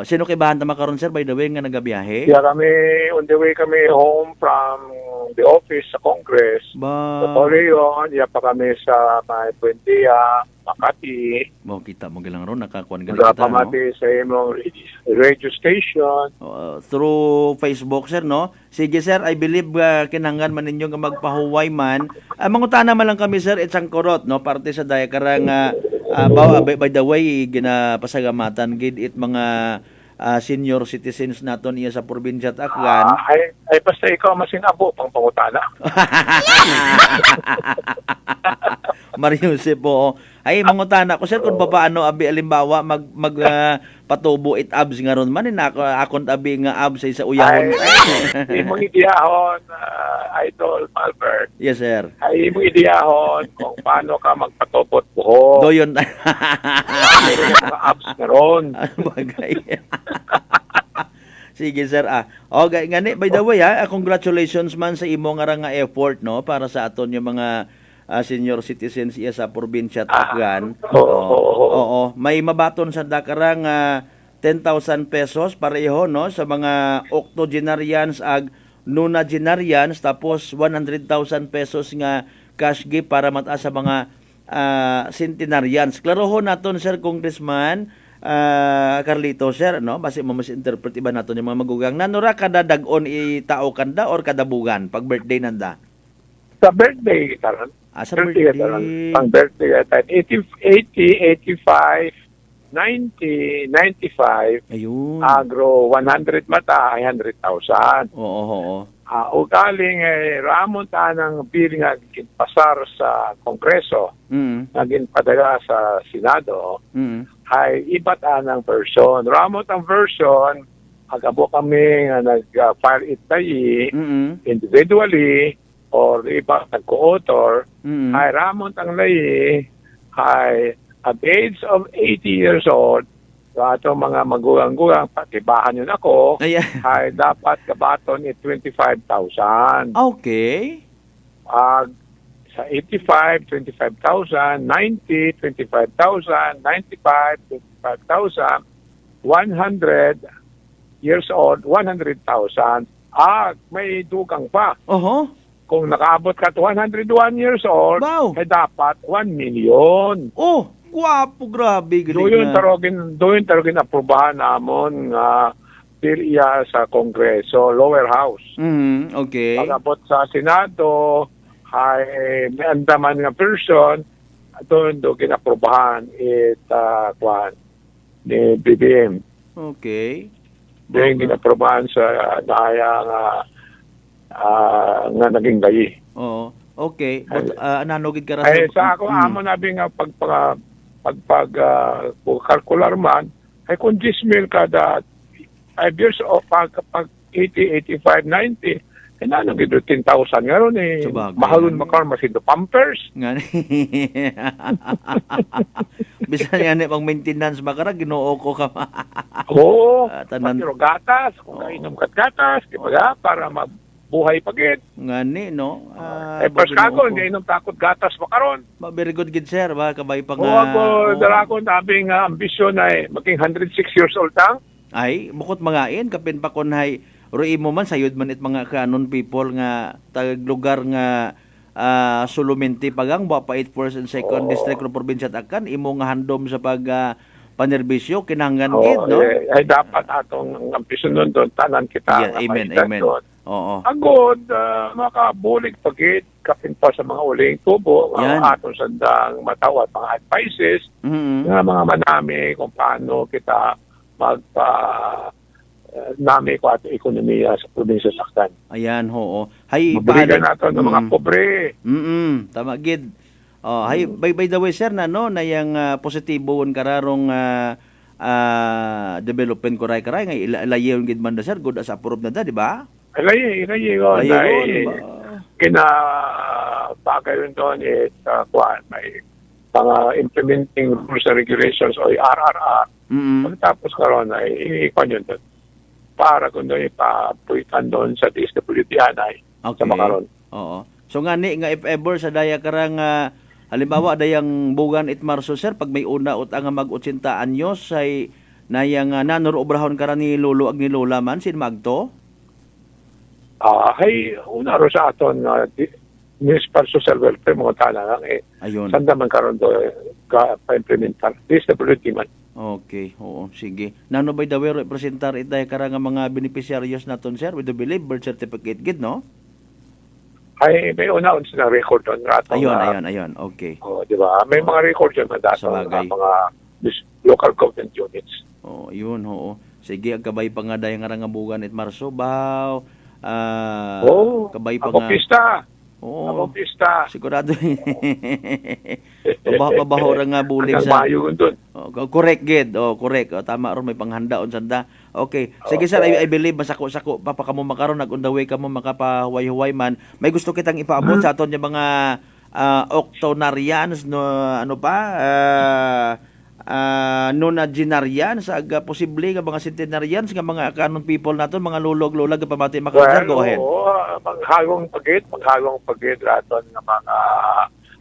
Sino kay bahan ta makaron sir by the way nga nagabiyahe? Yeah, kami on the way kami home from the office sa Congress. Sa Torreon, pa kami sa may Buendia, Makati. Kita mo galang ron nakakuan gali kita pamati sa imong radio station. Through Facebook sir no. Sige sir, I believe kinanglan man ninyo nga magpahuway man. Mangutana man lang kami sir itsang korot no parte sa daya karang by the way ginapasagamatan gid it mga senior citizens naton iya sa probinsya at Aklan. Ay basta ikaw masinabo pang pangutana. Mario Jose po. Ay mangutana ko sir kung paano abi alimbawa patubo it abs nga ron man na akon abi nga abs sa uyahon. Ay imong ideyahon, Idol Malbert. Yes sir. Ay imong ideyahon kung paano ka magpatubot buhok. Doyon. Mga abs nga ron. Bagay. Sige sir O gani by the way congratulations man sa imo nga effort no para sa aton yung mga senior citizens iya sa probinsya at Aklan. Oo. May mabaton sa dakarang 10,000 pesos pareho no sa mga octogenarians ag nonagenarians tapos 100,000 pesos nga cash gift para mataas sa mga centenarians. Klarohon naton sir Congressman Carlito sir no basi mo mas-interpret iba naton yung mga magugang nanura kada dag-on itao kanda or kada bugan pag birthday nanda. Sa birthday karon. Sa birthday. Pang birthday at 80, 85, 90, 95. Ayun. Agro 100 mata ay 100,000. Oo. Ugaling ramon ta ng bill nga pasar sa Kongreso. Naging padala sa Senado. Ay iba ta ng version. Ramon ang version agabo kami nga nag-file it tayo individually or iba nag-co-author, ay ramon ang layi, ay at age of 80 years old, ato mga magulang-gulang, patibahan yun ako, ay dapat kabaton 25,000. Okay. Sa 85, 25,000, 90, 25,000, 95, 25,000, 100 years old, 100,000. May dugang pa. Kung nakaabot ka to 101 years old, ay dapat 1 million. Oh, guwapo, grabe. Doon tarogin aprobahan namon nga bill iya sa Kongreso, lower house. Okay. Pag-abot sa Senado, ay may andaman nga person, doon ginaprobahan ni BBM. Okay. Doon ginaprobahan sa daya nga naging gayi. Oo. Okay. But nanugid ka ay sa ako amo nabi nga kalkular man ay kung 10,000 kada 5 years o pag 80, 85, 90 ay nanugid 10,000 nga ron mahalon makaroon masido pampers nga bisan yan pang maintenance makara ginoo ko ka oo pero gatas kung kainom kat gatas diba para buhay pagit. Ngani, no? Pas kako, hindi inom takot gatas makaron. Very good, good sir. Kabay pa nga. Ako, dala ko nabing ambisyon ay maging 106 years old tang. Ay, bukod mangain, kapin pa kunhay, roi mo man, sayod man it mga kanon people nga, taglugar nga, Suluminti pagang, pa 8th and 2nd District ng Probinsya at Akan, imo nga handom sa panerbisyo, kinanggan gid, no? Ay, dapat atong ambisyon nun doon, tanan kita. Amen. Oo. Agod, makabulig pagit, kapin pa sa mga uling tubo, mga atong sandang matawat, mga advices, nga mga manami kung paano kita nami ko ato ekonomiya sa probinsya Saktan. Ayan, oo. Hay, mabaligan nato ng mga pobre. Tama, gid. Hay, by the way, sir, na yung positibo kararong development ko karay nga ilayon gid man sir, good as approved na da, di ba? Ilayi yun. Bagay yun doon may mga implementing rules and regulations o RRR. Pagkatapos karon ay ikon yun doon. Para kung doon ipapuitan doon sa DSWD anay sa makaron. Oo. So nga if ever sa daya karang halimbawa dayang bugan it Marso sir, pag may una ut ang mag-80 anyos ay nayang nanorobrahon karan ni lolo ag ni lola man sin magto? Ay una ro sa aton municipal social welfare mga tanan ayun. Sanda man karon do pa-implementar DSWD man. Okay, oo, sige. Nano by the way representar itay karang mga beneficiaries naton sir with the believe birth certificate gid no? Ay may una sila record on rato. Ayun. Okay. Di ba? May mga record yun na dato ng mga local government units. Yun, oo. Sige, ang kabay pa nga dahil nga rangabugan at Marso, baw. Kabay pa ako nga. pista. Oo. Ako pista. Sigurado. Mabaho ra nga bulig Hanggang sa... Mayo dun. Correct, Ged. Correct. Tama ron, may panghandaon sanda. Okay. Sige, sir, I believe, masako-sako, papa ka mo makaroon, nag-on the way ka mo, makapahuway-huway man. May gusto kitang ipaabot sa aton yung mga octonarians, no, ano pa, nonagenarians, posible nga mga centenarians, nga mga kanon people naton, mga lulog-lulag, pamati makasar, go ahead. Maghagong pagit raton ng mga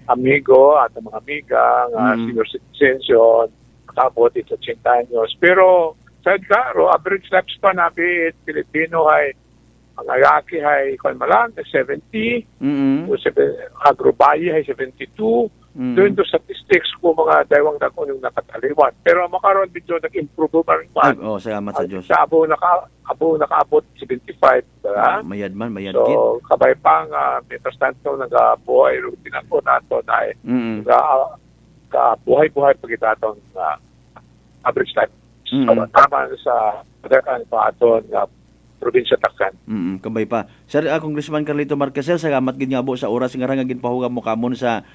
amigo at mga amiga, senior citizens yun, makabot ito 80 anyos. Pero, sa klaro, average lifespan natin, Pilipino ay, ang lalaki ay, kung malang, 70, agrobayi ay 72, doon to statistics ko mga daywang dakon yung nakataliwan. Pero makaroon dito nag-improve pa rin man. Salamat sa Diyos. Sa abo nakaabot 75. Mayad gid. So, kabay pang, mientras tanto, nag-buhay, rutina ko nato na buhay-buhay pagkitaton average life. So, tama sa padakan pa aton nga probinsya Takkan. Kabay pa. Sir, Congressman Carlito Marquesel, salamat gid nga po sa oras nga ginpahugam ginpahugam mo kamon sa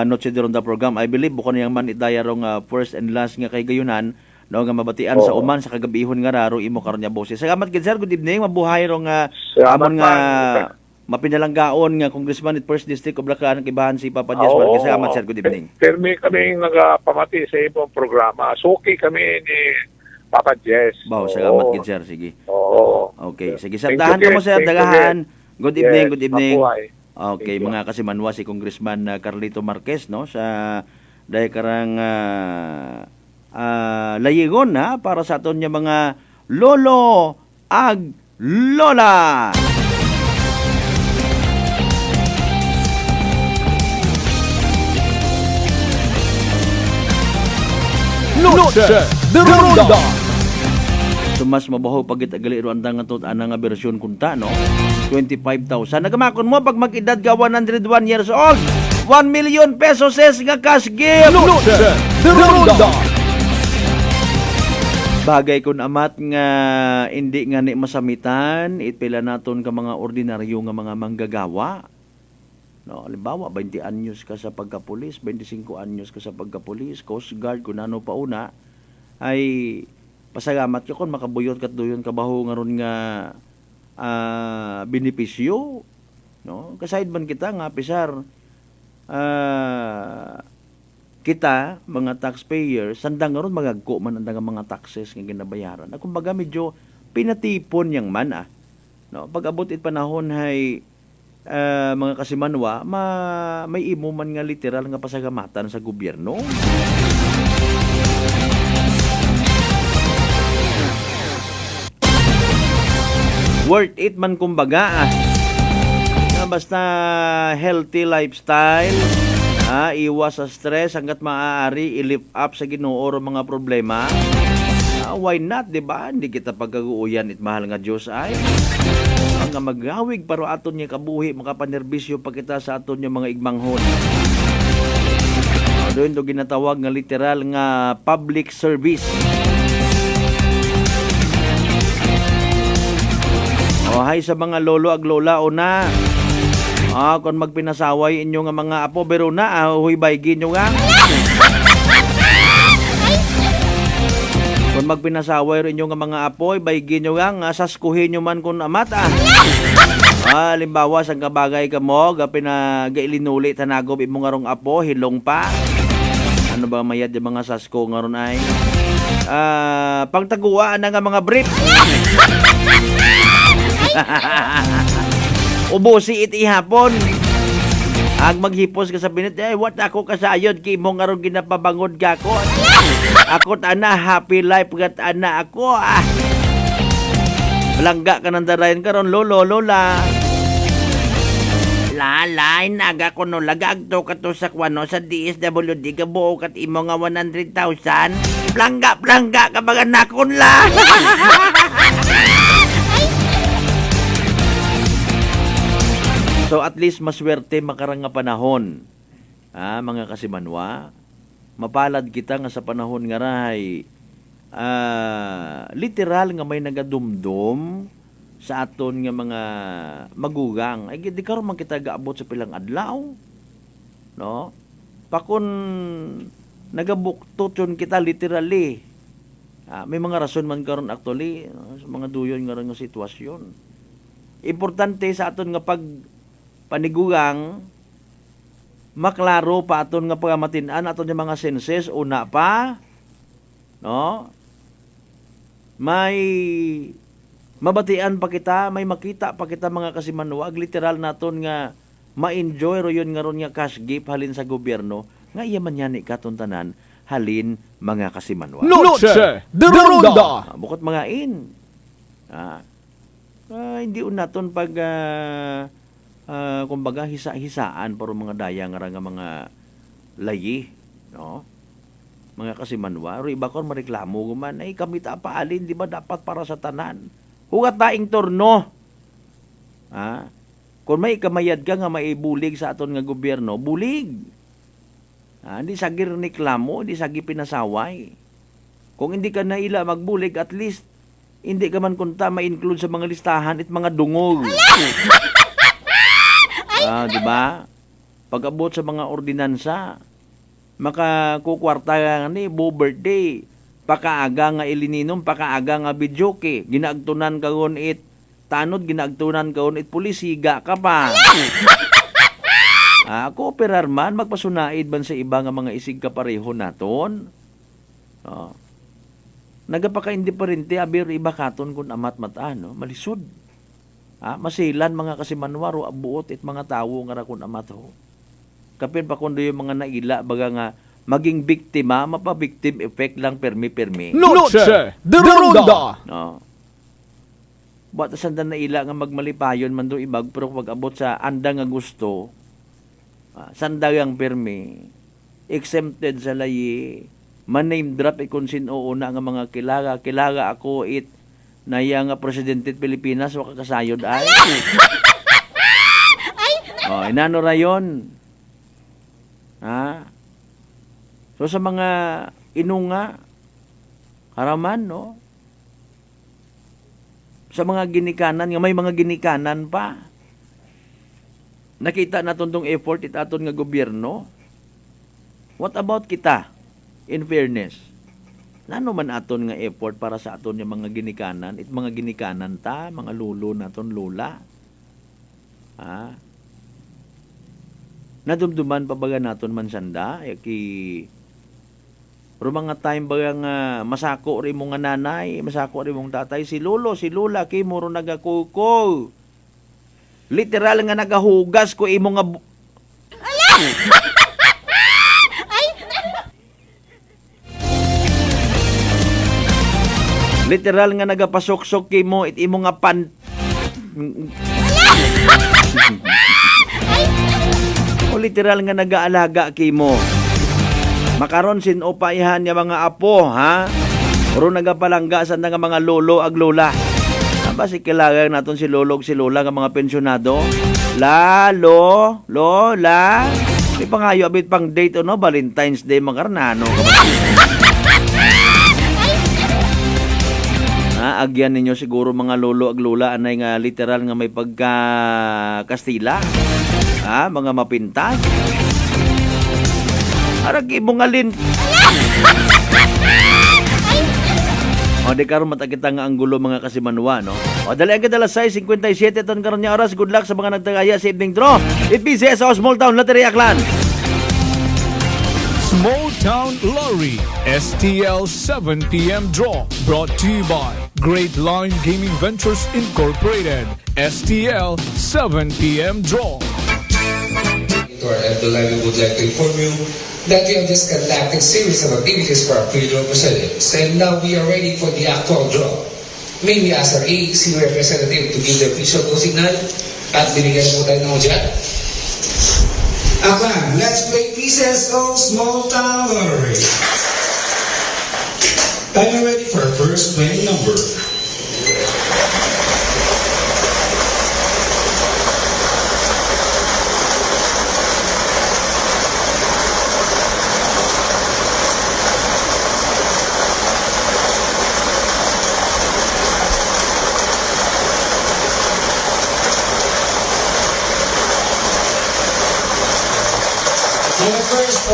Noche de Ronda program. I believe bukod niyang man itayarong first and last nga kay gayunan no nga mabatian sa uman sa kagabihon nga raro imo karon nya boses. Salamat gid sir, good evening. Mabuhay ro nga amon nga mapinalanggaon nga Congressman at First District of Bulacan kibahan si Papa Jess Marquez. Salamat sir, good evening. Permi kami nagapamati sa imong programa. Suki kami ni Papa Jess. Salamat gid sir, sige. Okay, sige sir. Thank Dahan you, ka mo sir, thank you, dagahan. Good evening, Yes, good evening. mabuhay. Okay, mga kasimanwa si Congressman Carlito Marquez no sa dahil karang layigon para sa aton niya mga lolo ag lola. Noche de Ronda. Tumas mabaho pagit agali ro andang atot ana nga bersyon kunta no. 25,000. Nagamakon mo pag mag-edad ka 101 years old. 1 million pesos nga cash gift. Noche de Ronda. Bagay kun amat nga hindi nga ni masamitan, itpila naton ka mga ordinaryo nga mga manggagawa. No, halimbawa 20 anyos ka sa pagkapulis, 25 anyos ka sa pagkapulis, Coast Guard kun ano pa una ay pasalamat ka kon makabuyot kat duyon kabaho nga ron nga benepisyo no kasayod man kita nga pisar kita mga taxpayers sandang nga ron magagko man andang mga taxes nga ginabayaran na kumbaga medyo pinatipon yang man no pag abot it panahon hay mga kasimanwa may imo man nga literal nga pasagamatan sa gobyerno. Worth it man kumbaga basta healthy lifestyle iwas sa stress hanggat maaari i-lift up sa Ginoo o mga problema why not, diba? Hindi kita pagkaguuyan it mahal nga Diyos ay ang magawig pero aton niya kabuhi makapanerbisyo pa kita sa aton niya mga igmanghon. Doon do ginatawag nga literal nga public service. Hay sa mga lolo ag lola una. Kung magpinasaway inyo nga mga apo pero na huy baygin nyo nga. Kung magpinasaway rin yung mga apoy, baygin nyo nga, saskuhin nyo man kung amat halimbawa, sang kabagay ka mo, gailinuli, tanagob, imo nga rong apo, hilong pa. Ano ba mayad yung mga sasko nga ron ay? Pangtaguaan na nga mga brief. Ubusi iti hapon. Ag maghipos ka sa binit, what ako kasayod, ki mo nga ron ginapabangod ka ko. Ako't ana, happy life gat ana ako. Malangga ka ng darayan karon lolo, lola. Lalay, naga ko no, lagag to ka to sa kwano sa DSWD ka buo kat imo nga 100,000. Plangga ka baga nakon la. So at least maswerte makarang nga panahon. Mga kasimanwa, mapalad kita nga sa panahon nga rahay literal nga may nagadumdum sa aton nga mga magugang. Ay di karon man kita gaabot sa pilang adlaw. No? Pakon nagabuktot yun kita literally. May mga rason man karon actually sa mga duyon nga ron nga sitwasyon. Importante sa aton nga panigugang maklaro pa aton nga pagamatin-an aton nga mga senses una pa, no? May mabatian pa kita, may makita pa kita mga kasimanwag, literal naton nga ma-enjoy ro yun nga ron nga cash gift halin sa gobyerno nga iya man yan ikatuntanan halin mga kasimanwag. Noche de Ronda. Bukod mga in. Hindi naton pag kumbaga hisa-hisaan para mga daya nga mga layi, no? Mga kasimanwa, ro iba kon mareklamo guman ay kami ta paalin di ba dapat para sa tanan. Hugat daing torno. Kung may kamayad ka nga maibulig sa aton nga gobyerno, bulig. Hindi sagir reklamo, hindi sagi pinasaway. Kung hindi ka naila magbulig, at least hindi ka man kunta ma-include sa mga listahan at mga dungog. Di ba? Pag-abot sa mga ordinansa, makakukwarta nga ni birthday, pakaaga nga ilininom, pakaaga nga bidyoke, ginaagtunan ka it tanod, ginaagtunan ka it pulisiga ka pa. Kooperar man, magpasunaid ban sa iba nga mga isig kapareho naton. Nagapaka-indiferente, abir iba katon kung amat-mataan, no? Malisod. Masilan mga kasimanwaro, abuot it mga tawo nga rakon amat ho. Kapin pa kundo yung mga naila, baga nga, maging biktima, mapa-victim effect lang permi-permi. Noche de Ronda. No. Buat sanda naila nga magmalipayon man do ibag, pero pag abot sa anda nga gusto, sanda yang permi, exempted sa layi, man-name drop ikon sino-una nga mga kilaga ako na yang presidente Pilipinas, waka kasayod ay. Inano rayon. So sa mga inunga, haraman, no? Sa mga ginikanan, nga may mga ginikanan pa. Nakita naton tong effort itaton nga gobyerno. What about kita? In fairness, nano man aton nga effort para sa aton nga mga ginikanan, it mga ginikanan ta, mga lulo naton lula. Nadumduman pa baga naton man sanda, pero mga time baga nga masako rin mong nanay, masako rin mong tatay, si lolo, si lula, kay muro nagakuko. Literal nga nagahugas ko imo nga literal nga nagapasok-sok kay mo it imo nga literal nga nagaalaga kay mo. Makaron sinupaihan niya mga apo, ha? Puro nagapalangga sa nga mga lolo ag lola. Basi kailangan naton si lolo ag si lola nga mga pensyonado. Lola. Di pa ngayo abit pang date no, Valentine's Day makarnano. Agyan ninyo siguro mga lolo ag lola anay nga literal nga may pagka Kastila. Mga mapintas. Aragi mo ngalin. Di karon matakita nga anggulo mga kasimanwa, no? Dali ang kadala 6:57 ton karon nya oras. Good luck sa mga nagtagaya sa evening draw. It PCS sa Small Town Lottery Aklan. Small Town Lottery STL 7 p.m. draw brought to you by Great Line Gaming Ventures Incorporated. STL 7 p.m. draw. To our Ed we would like to inform you that we have just conducted series of activities for our pre-draw proceedings, and now we are ready for the actual draw. May we ask our AEC representative to give the official go signal at binigyan po tayo ng udyat. Aklan, let's play pieces of Small Town Lottery. Time ready for our first playing number.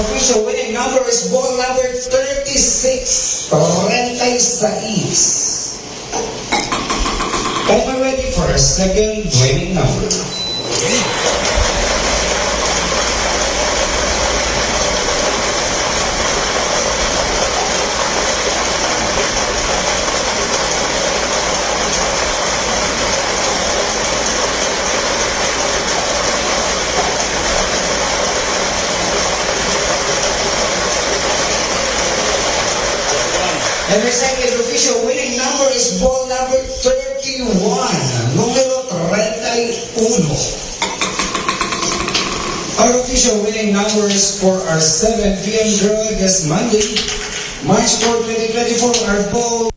official winning number is ball number 36. 36. Timer ready for our second winning number. And the second official winning number is ball number 31. Numero 31. Our official winning numbers for our 7 p.m. draw this Monday, March 4, 2024 are ball.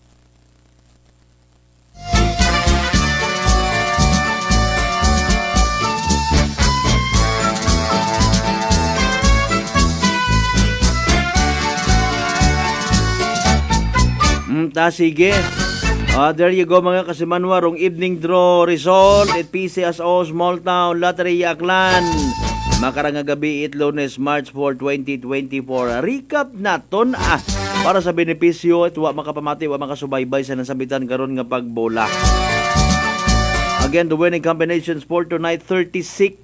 Sige. There you go mga kasimanwa. Rong evening draw result at PCSO Small Town Lottery Aklan. Makarang gabi it Lunes, March 4, 2024. Recap naton para sa benepisyo at wa makapamati, wa makasubaybay sa nasabitan karon nga pagbola. Again, the winning combinations for tonight 36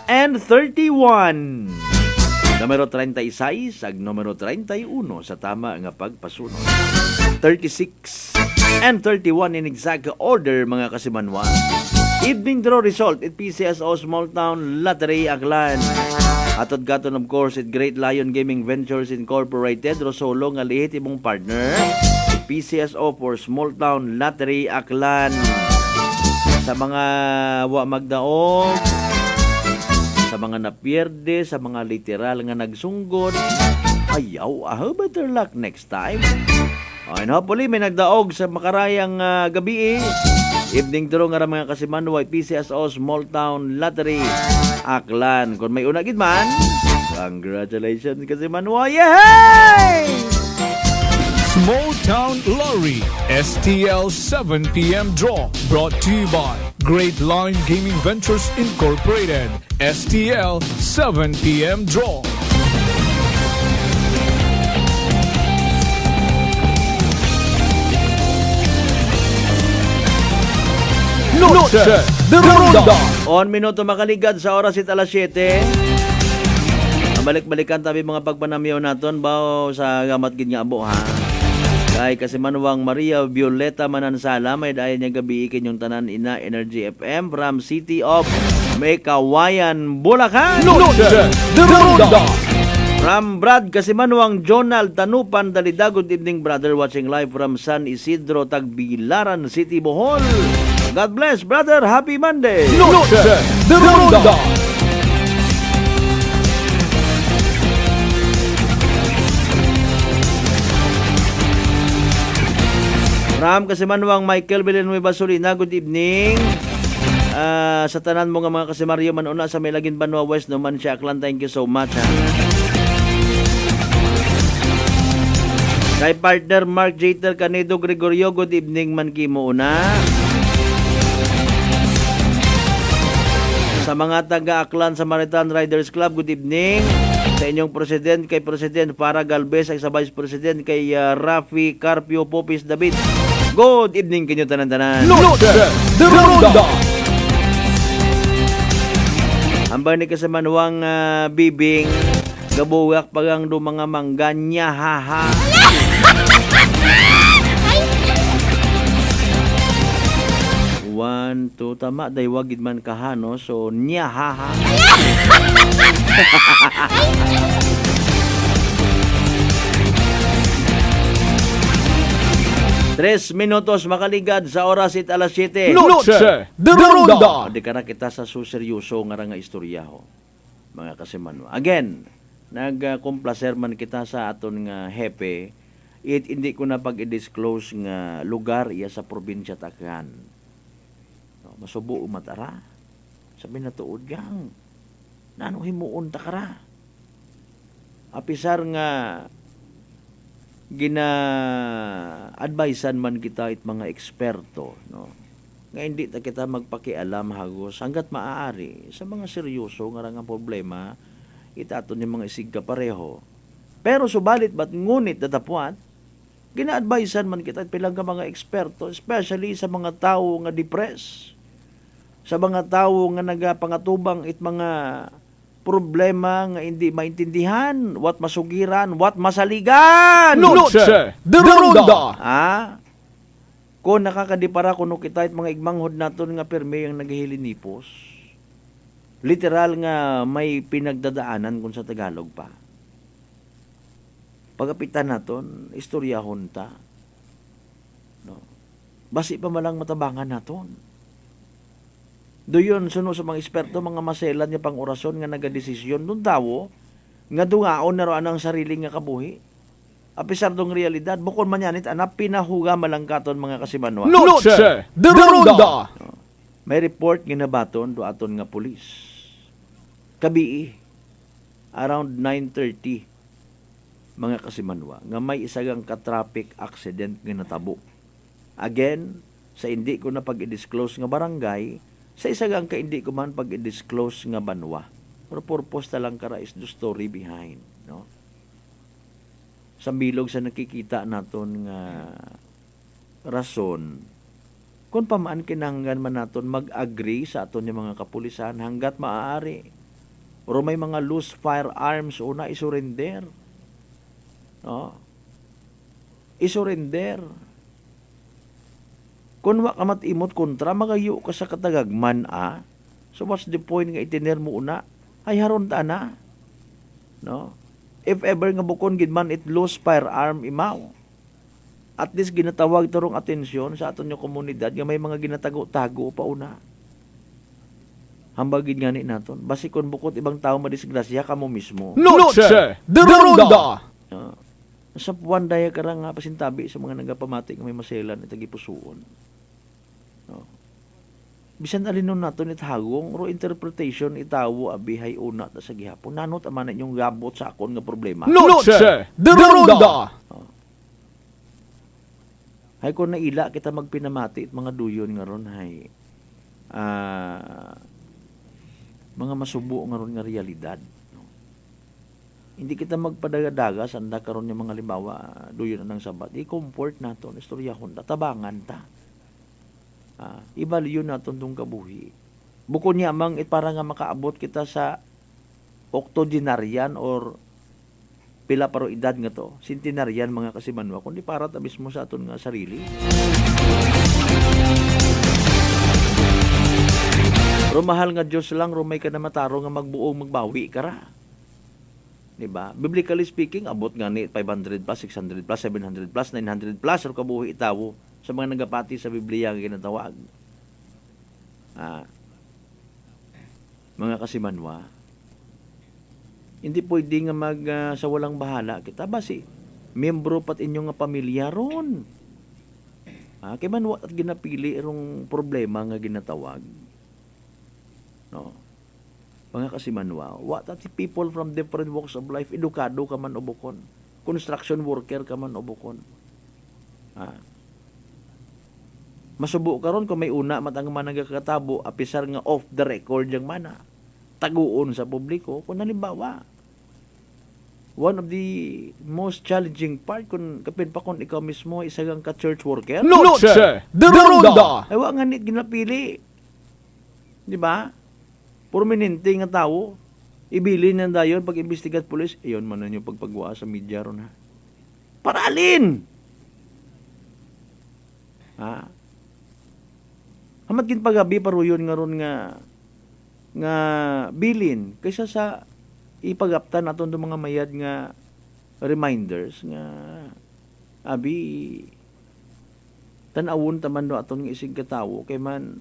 and 31. Numero 36 ag numero 31 sa tama nga pagpasunod. 36 and 31 in exact order mga kasimanwa. Evening draw result at PCSO Small Town Lottery Aklan. Atod gaton of course at Great Lion Gaming Ventures Incorporated. Rosolo nga lihit imong partner. PCSO for Small Town Lottery Aklan. Sa mga wa magdaog, sa mga napierde, sa mga literal nga nagsunggod, ayaw, better luck next time. And hopefully may nagdaog sa makarayang gabi. Evening draw nga mga kasimanwa PCSO Small Town Lottery Aklan. Kung may unagid man, congratulations kasimanwa. Yay! Small Town Lottery STL 7 p.m. draw brought to you by Great Line Gaming Ventures Incorporated. STL 7 p.m. draw. Noche de Ronda. On minuto makaligad sa oras it alas 7. Balik-balikan tabi mga pagpanamyaw naton bao sa gamat gid nga abo ha. Kay kasimanwang Maria Violeta Manansala may dayon niya gabi kinyong tanan ina Energy FM from City of Mekawayan, Bulacan. Noche de Ronda. From Brad kasimanwang Jonald Tanupan Dalida. Good evening brother, watching live from San Isidro Tagbilaran City, Bohol. God bless brother, happy Monday. Noche de Ronda. Ram kasimanwang Michael Villanueva Solina, good evening. Sa tanan mo nga mga kasimaryo manuna sa Melagin Banwa West naman siya Aklan, thank you so much ha. Kay partner Mark Jeter Canedo Gregorio, good evening man kimo una. Sa mga taga Aklan Samaritan Riders Club, good evening. Sa inyong president, kay President Para Galvez, ay sa Vice President kay Rafi Carpio Popis David. Good evening kinyo tanan-tanan. Noche de Ronda. Ambay ni kasamanuang bibing gabuwak pagang do mga mangganya haha. One, two, tama day wagid man kahano so nya haha. 3 minutos makaligad sa oras it alas 7. Noche de Ronda. Di ka na kita sa suseryoso nga nga istorya ho. Mga kasimanwa. Again, nag-complacer man kita sa aton nga hepe. Hindi ko na pag-i-disclose nga lugar iya sa probinsya Takhan. Masubo umatara. Sabi na tuod yang. Nano himuon takara. Apisar nga gina-advisean man kita it mga eksperto, no? Nga hindi ta kita magpakialam hagos hanggat maaari sa mga seryoso nga nga problema, kita aton yung mga isig kapareho. Pero subalit ba't ngunit datapuan, gina-advisean man kita pilang ka mga eksperto, especially sa mga tao nga depressed, sa mga tao nga nagapangatubang it mga problema nga hindi maintindihan, what masugiran, what masaligan. Noche de Ronda. Kung nakakadipara kuno kita it mga igmanghod naton nga perme yung naghihilinipos. Literal nga may pinagdadaanan kung sa Tagalog pa. Pagapitan naton, istoryahon ta. No. Basi pa malang matabangan naton. Doyon suno sa mga eksperto, mga maselan niya pang orasyon nga nagadesisyon dun tawo nga dungaon na ro anang sarili nga kabuhi. Apisar dong realidad, bukod man yanit anak pinahuga malangkaton mga kasimanwa. Noche de Ronda. May report ginabaton do aton nga pulis. Kabii around 9:30 mga kasimanwa nga may isagang ka-traffic accident nga natabo. Again, sa hindi ko na pag-i-disclose nga barangay, sa isagang ka hindi ko man pag-i-disclose nga banwa. Pero purpose ta lang kara is the story behind, no? Sa bilog sa nakikita naton nga rason, kung pamaan kinahanglan man naton mag-agree sa aton yung mga kapulisan hanggat maaari. Pero may mga loose firearms una isurrender. No? Isurrender. Kung wa ka matimot kontra, magayo ka sa katagagman, So what's the point nga itiner mo una? Ay haron ta na. No? If ever nga bukon gid man it loose firearm imaw. At least ginatawag tarong atensyon sa aton yung komunidad nga may mga ginatago-tago pa una. Hambagid nga ni naton. Basi kung bukod ibang tao madisgrasya kamo mismo. Noche de Ronda. Sa puwan daya ka nga pasintabi sa mga nagapamati nga may maselan at tagipusuon. No. Bisan alinon naton itagong ro interpretation itawo abihay una ta sa gihapon. Nanot man inyong gabot sa akon nga problema. Noche de Ronda. Hay kung naila kita magpinamati at mga duyon nga ron hay mga masubo nga ron nga realidad. Hindi kita magpadagadaga sanda karon yung mga limbawa duyon ng sabat. I-comfort naton, istoryahon ta, tabangan ta. Ibaliyo naton tong kabuhi. Bukod niya mang para nga makaabot kita sa octogenarian or pila paro edad nga to, centenarian mga kasimanwa, kundi para ta mismo sa aton nga sarili. Rumahal nga Diyos lang, rumay ka na mataro nga magbuong magbawi ka ra. Diba? Biblically speaking, abot nga ni 500 plus, 600 plus, 700 plus, 900 plus, or kabuhi itawo sa mga nagapati sa Biblia nga ginatawag. Mga kasimanwa, hindi pwede nga sa walang bahala kita. Basi, membro pat inyong nga pamilya ron. Kaya man at ginapili irong problema nga ginatawag. No? Mga kasimanwa, what at people from different walks of life, edukado ka man o bukon, construction worker ka man o bukon. Masubo ka ron kung may una matang man nagkakatabo, apisar nga off the record yung mana, taguon sa publiko, kung halimbawa, one of the most challenging part, kung kapin pa kung ikaw mismo isagang ka-church worker, Noche de Ronda. ay wa nga nit ginapili. Di ba? Prominente nga tao, ibili na dayon pag imbestigat pulis, iyon man na yung pagpagwa sa media ron ha. Paralin! Hamat kin pagabi paruyon nga ron nga bilin kaysa sa ipagaptan naton do mga mayad nga reminders nga abi tan-awon taman do aton nga isig katawo kay man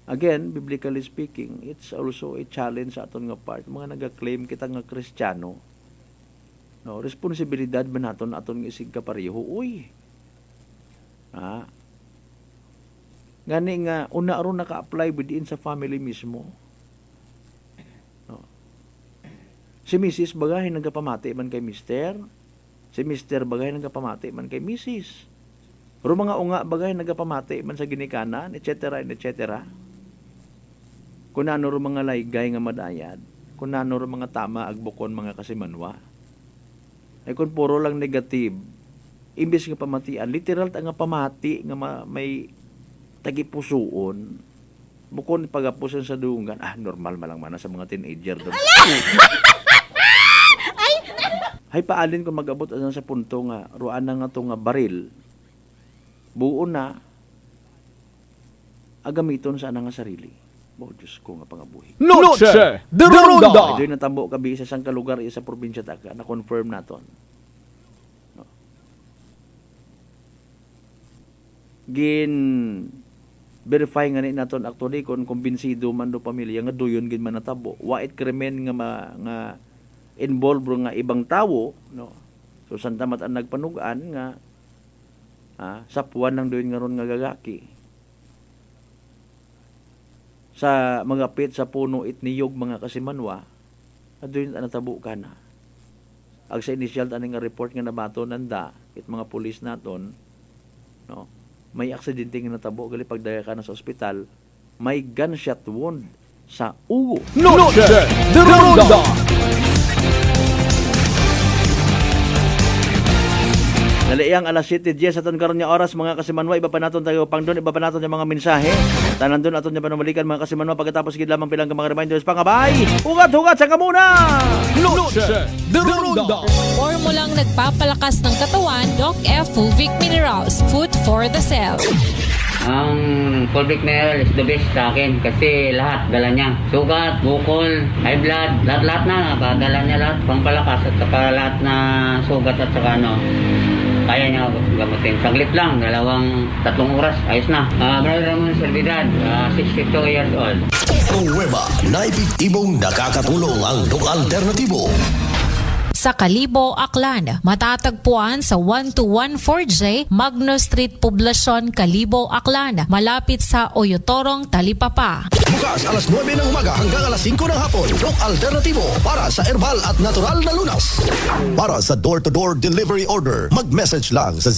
again biblically speaking it's also a challenge sa aton nga part mga naga-claim kita nga Kristiyano, no, responsibilidad ba naton aton nga isig kapareho uy ngani nga una aron naka-apply within sa family mismo. No. Si Mrs. bagay nagapamati man kay Mr. Si Mr. bagay nagapamati man kay Mrs. Pero mga unga bagay nagapamati man sa ginikanan, etc. etc. Kung ano ro mga laygay nga madayad. kung nano rin mga tama agbukon mga kasimanwa. Ay kung puro lang negative, imbes nga pamatian, literal ta nga pamati nga may tagipusuon. Bukon pagapusan sa dungan, normal malang mana sa mga teenager doon. Hay paalin kung mag-abot asan sa punto nga, ruan na nga to nga baril, buo na, agamiton sa nga sarili. Diyos ko nga pangabuhi. Noche de Ronda! Doon natambo kabi sa isang kalugar sa probinsya taka, na-confirm naton. No. Verify nga ni naton actually kung kumbinsido man do pamilya nga doyon gin man natabo. Wait krimen nga involved nga ibang tawo, no. So santamat ang nagpanugaan nga sapuan ng doyon nga ron nga gagaki. Sa mga pit sa puno itniyog mga kasimanwa, doon natabo ka na. Ag sa initial taning nga report nga nabato nanda, mga pulis naton, no, may aksidente nga natabo, gali pagdaya ka na sa ospital, may gunshot wound sa ugo. Noche de Ronda! Naliang alas 7:10 sa aton karon nga oras mga kasimanwa, iba pa naton tayo pangdon, iba pa naton yung mga mensahe. Tanan doon aton yung panumalikan mga kasimanwa pagkatapos gid lamang pilang mga reminders pangabay. Hugat sa kamuna. Noche de Ronda! Formulang nagpapalakas ng katawan, Doc F. Fulvic Minerals, food for the cell. Ang Fulvic Mineral is the best sa akin kasi lahat dala niya. Sugat, bukol, high blood, lahat na dala niya lahat. Pangpalakas at saka lahat na sugat at saka kaya niya gamutin. Saglit lang, 2-3 oras, ayos na. Brother Ramon Servidad, 62 years old. Nueva na epektibong nakakatulong ang Doc Alternativo. Sa Kalibo, Aklan, matatagpuan sa 1214J Magno Street, Poblacion, Kalibo, Aklan, malapit sa Oyotorong, Talipapa. Bukas alas 9 ng umaga hanggang alas 5 ng hapon. Doc Alternativo para sa herbal at natural na lunas. Para sa door-to-door delivery order, mag-message lang sa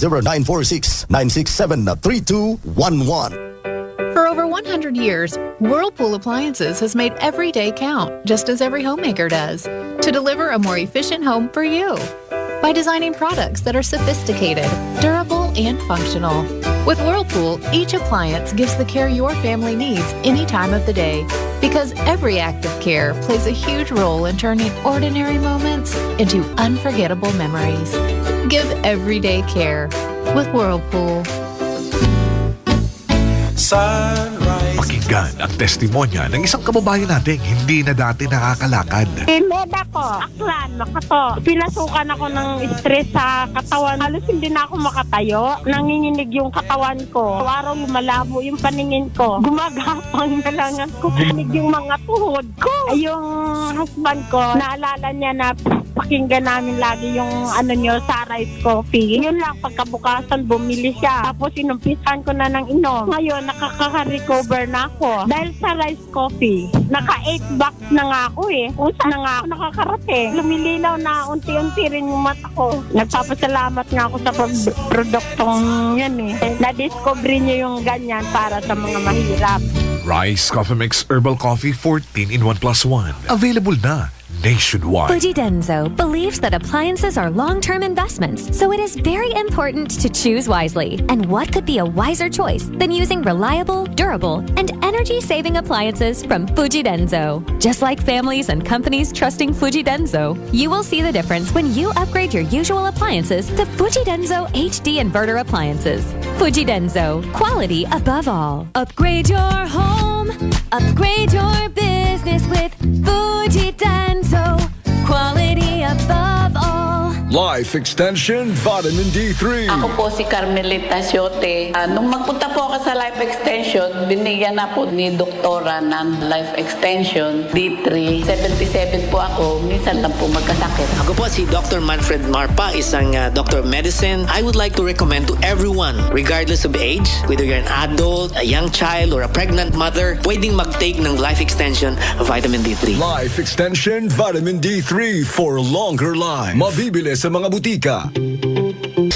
0946-967-3211. For over 100 years, Whirlpool Appliances has made every day count, just as every homemaker does, to deliver a more efficient home for you. By designing products that are sophisticated, durable, and functional. With Whirlpool, each appliance gives the care your family needs any time of the day. Because every act of care plays a huge role in turning ordinary moments into unforgettable memories. Give everyday care with Whirlpool. Pakinggan ang testimonya ng isang kababayan nating hindi na dati nakakalakad. Med ako, Aklan, Makato. Pinasukan ako ng stress sa katawan. Halos hindi na ako makatayo. Nanginginig yung katawan ko. Araw lumalabo yung paningin ko. Gumagapang na lang ako. Panig yung mga tuhod ko. Yung husband ko, naalala niya na pakinggan namin lagi yung Sunrise Coffee. Yun lang, pagkabukasan bumili siya. Tapos inumpisan ko na ng inom. Ngayon, nakaka-recover na ako. Dahil sa rice coffee, naka 8 bucks na nga ako Kung saan na nga ako nakakarating. Lumilinaw na unti-unti rin yung mata ko. Nagpapasalamat nga ako sa produktong yan Na-discover niyo yung ganyan para sa mga mahirap. Rice Coffee Mix Herbal Coffee 14 in 1+1. Available na nationwide. Fujidenzo believes that appliances are long-term investments, so it is very important to choose wisely. And what could be a wiser choice than using reliable, durable, and energy-saving appliances from Fujidenzo? Just like families and companies trusting Fujidenzo, you will see the difference when you upgrade your usual appliances to Fujidenzo HD Inverter appliances. Fujidenzo, quality above all. Upgrade your home, upgrade your business with Fujidenzo, quality above all. Life Extension Vitamin D3. Ako po si Carmelita Siote. Nung magpunta po ako sa Life Extension, binigyan na po ni Doktora ng Life Extension D3. 77 po ako, minsan lang po magkasakit. Ako po si Dr. Manfred Marpa, isang Doctor of Medicine. I would like to recommend to everyone, regardless of age, whether you're an adult, a young child, or a pregnant mother, pwedeng mag-take ng Life Extension Vitamin D3. Life Extension Vitamin D3 for longer life. Mabibili sa mga butika.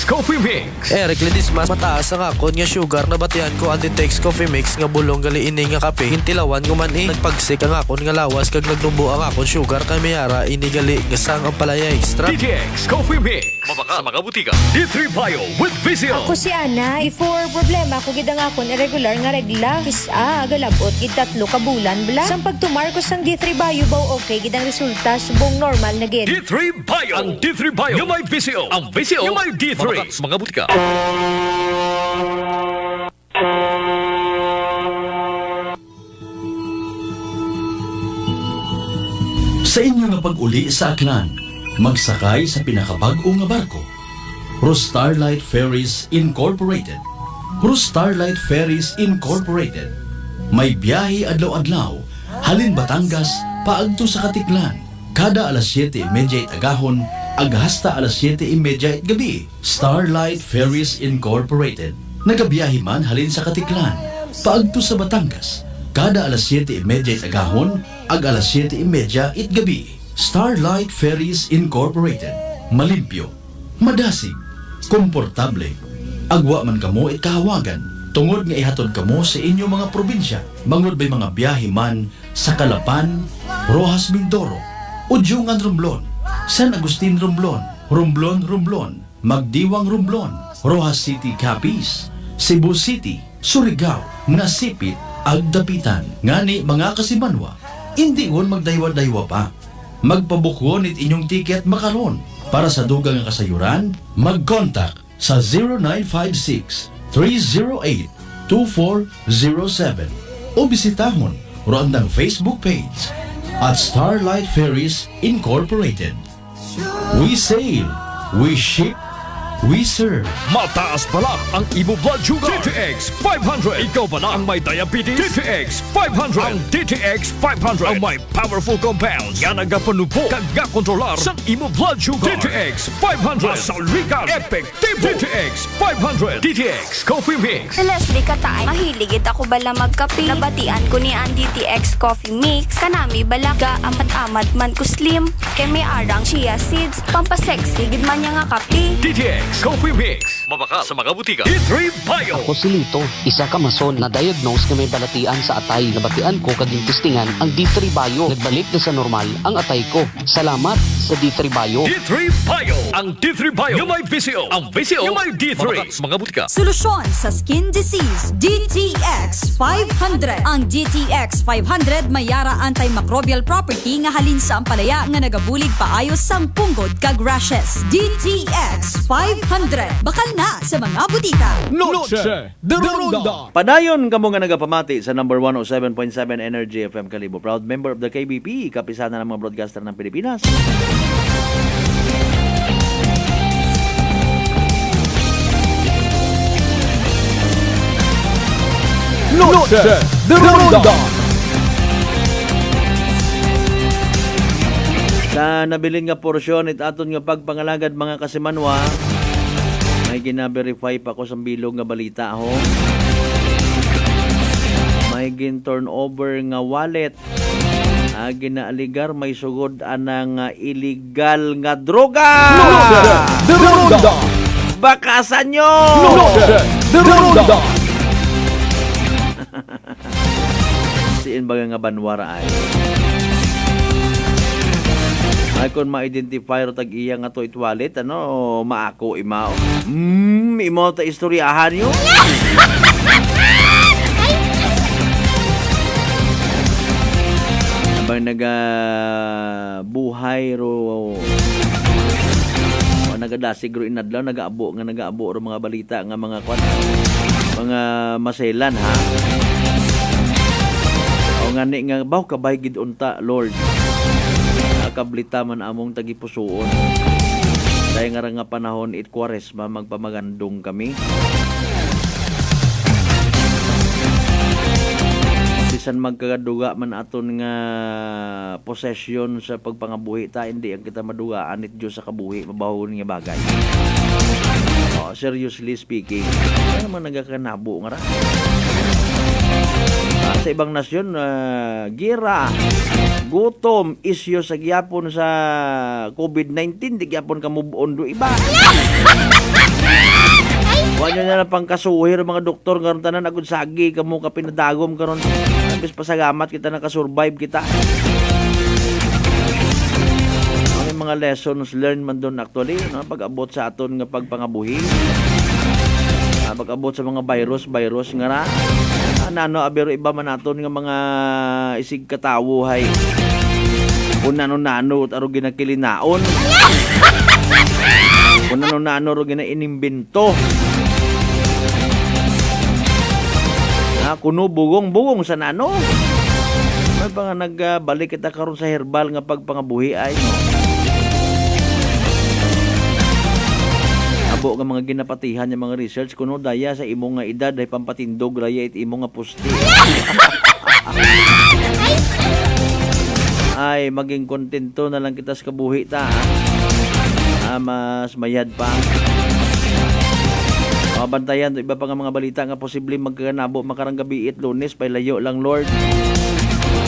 Coffee Mix. Eric Ledismas, mataas ang akon nga sugar na batian ko Antitex Coffee Mix nga bulong gali ini nga kape. Hintilawan ko man nagpagsik ang akon nga lawas kag nagnubo ang akon sugar kay mayara ini gali nga sang ang palaya extra. DTX Coffee Mix. Mabaka sa mga butika. D3 Bio with Vizio. Ako si Ana, before problema ko gid ang akon irregular nga regla. Kisa galabot gid 3 ka bulan bla. Sang pagtumar ko sang D3 Bio baw okay gid ang resulta subong normal na gid. D3 Bio. Ang D3 Bio yung may Vizio. Ang Vizio yung may D3. Mabaka sa mga butika. Sa inyo nga pag-uli sa Aklan, magsakay sa pinakabag-o nga barko. Starlight Ferries Incorporated. Starlight Ferries Incorporated. May biyahe adlaw-adlaw, halin Batangas, paagto sa Katiklan. Kada alas 7:30 agahon, hasta alas 7:30 gabi. Starlight Ferries Incorporated. Nagabiyahe man halin sa Katiklan, paagto sa Batangas. Kada alas 7:30 agahon, alas 7:30 gabi. Starlight Ferries Incorporated. Malimpyo, madasig, komportable. Agwa man kamo kahawagan. Tungod nga ihatod kamo sa inyo mga probinsya. Bangod ba'y mga biyahe man sa Calapan, Rojas Mindoro, Udyungan Romblon, San Agustin Romblon, Romblon, Magdiwang Romblon, Rojas City Capiz, Cebu City, Surigao, Nasipit, Agdapitan. Ngani mga kasimanwa, hindi on magdaywa-daywa pa. Magpabukon it inyong tiket makaron. Para sa dugang nga kasayuran, mag-contact sa 0956-308-2407 o bisitahon roandang Facebook page at Starlight Ferries Incorporated. We sail, we ship, we serve. Mataas pala ang imo blood sugar. DTX 500. Ikaw ba na ang may diabetes? DTX 500. Ang DTX 500 ang may powerful compounds yan nagapanupo kag kontrolar sa imo blood sugar. DTX 500. Masalikan, epektibo. DTX 500. DTX Coffee Mix. Leslie Katay, mahiligit ako bala magkape. Nabatian ko ni ang DTX Coffee Mix. Kanami bala ga amat-amat man ko slim. Kay may arang chia seeds. Pampasexy gid man niya nga kape. DTX Coffee Mix. Mabaka sa mga butika. D3 Bio. Ako si Lito, isa ka mason na diagnose na may balatian sa atay. Nabatian ko kaging testingan ang D3 Bio. Nagbalik na sa normal ang atay ko. Salamat sa D3 Bio. D3 Bio. Ang D3 Bio yung may Vizio. Ang Vizio yung may D3. Mabaka sa mga butika. Solusyon sa skin disease, DTX 500. Ang DTX 500 may yara antimicrobial property nga halin sa ampalaya nga nagabulig paayos sang punggod kag rashes. DTX 500. Bakal na sa mga butika. Noche de Ronda. Padayon kamo nga nagapamati sa number 107.7 Energy FM Kalibo. Proud member of the KBP, kapisana ng mga broadcaster ng Pilipinas. Noche de Ronda. Sa nabilin nga porsyon it aton nga pagpangalagad mga kasimanwa, may gina-verify pa ko sa bilog nga balita ho. May gin-turnover nga wallet. Ginaaligar may sugod anang illegal nga droga. De Ronda. Bakasan nyo. De Ronda. Siin baga nga banwara ay. Ay kung ma-identify ro tag iya nga to it wallet, ano, maako imao. Imo ta istoryahan yo. Abang buhay ro o nagadasig ro inadlaw, nagaabo ro mga balita nga mga kwan, mga maselan ha. O ngani nga baw kabay gid unta Lord. Kablita man among tagipusoon. Dahil nga panahon it Kwaresma magpamagandong kami. Bisan magkagaduga man aton nga possession sa pagpangabuhi ta, hindi ang kita madugaan it Diyos sa kabuhi, mabahon nga bagay. Seriously speaking, ano man nagakanabo nga ra? Sa ibang nasyon, gira, gutom, isyo sa gyapon sa COVID-19, di gyapon ka move on do iba. Huwag nyo na lang pang kasuhir mga doktor karon tanan agud sagi kamo ka pinadagom karon. Ambis pasagamat kita nakasurvive kita. Ang mga lessons learned man doon actually, no? Pag-abot sa aton nga pagpangabuhi. Pag-abot sa mga virus nga ra. Nano abero iba man naton nga mga isig katawo hay. Kung nano-nano aro ginakilinaon. Kung nano-nano aro ginainimbento. Kuno bugong sa nano. May pa nga nagbalik kita karon sa herbal nga pagpangabuhi ay no. Abo nga mga ginapatihan yung mga research kuno daya sa imo nga edad ay pampatindog raya it imo nga pusti. Ay maging kontento na lang kita sa kabuhi ta. Mas mayad pa. Bantayan iba pa nga mga balita nga posible magkanabo makarang gabi it Lunes pay layo lang Lord.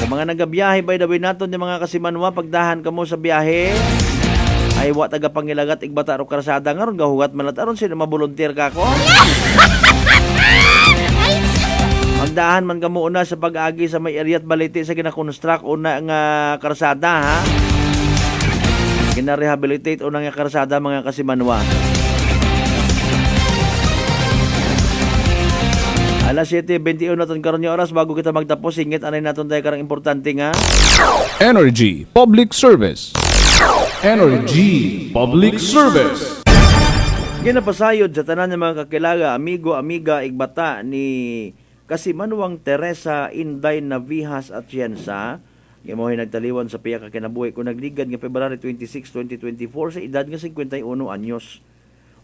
Sa mga nagabiyahe by the way naton yung mga kasimanwa pagdahan kamo sa biyahe ay wa taga pangilagat igbata ro karsada ngaron gahugat malat aron sino mabulunteer ka ko. Magdahan man kamo una sa pag-agi sa may area at baliti sa gina-construct una nga karsada ha. Gina-rehabilitate una nga karsada mga kasimanwa. Alas 7:21 naton karon nga oras bago kita magtapos singit anay naton tayo karang importante nga Energy Public Service. Energy Public Service. Ginapasayod sa tanan ng mga kakilaga, amigo, amiga, igbata ni Kasimanwang Teresa Inday Navijas Atienza. Gimoy nagtaliwan sa piya ka kinabuhi kung nagligad nga February 26, 2024 sa edad nga 51 anyos.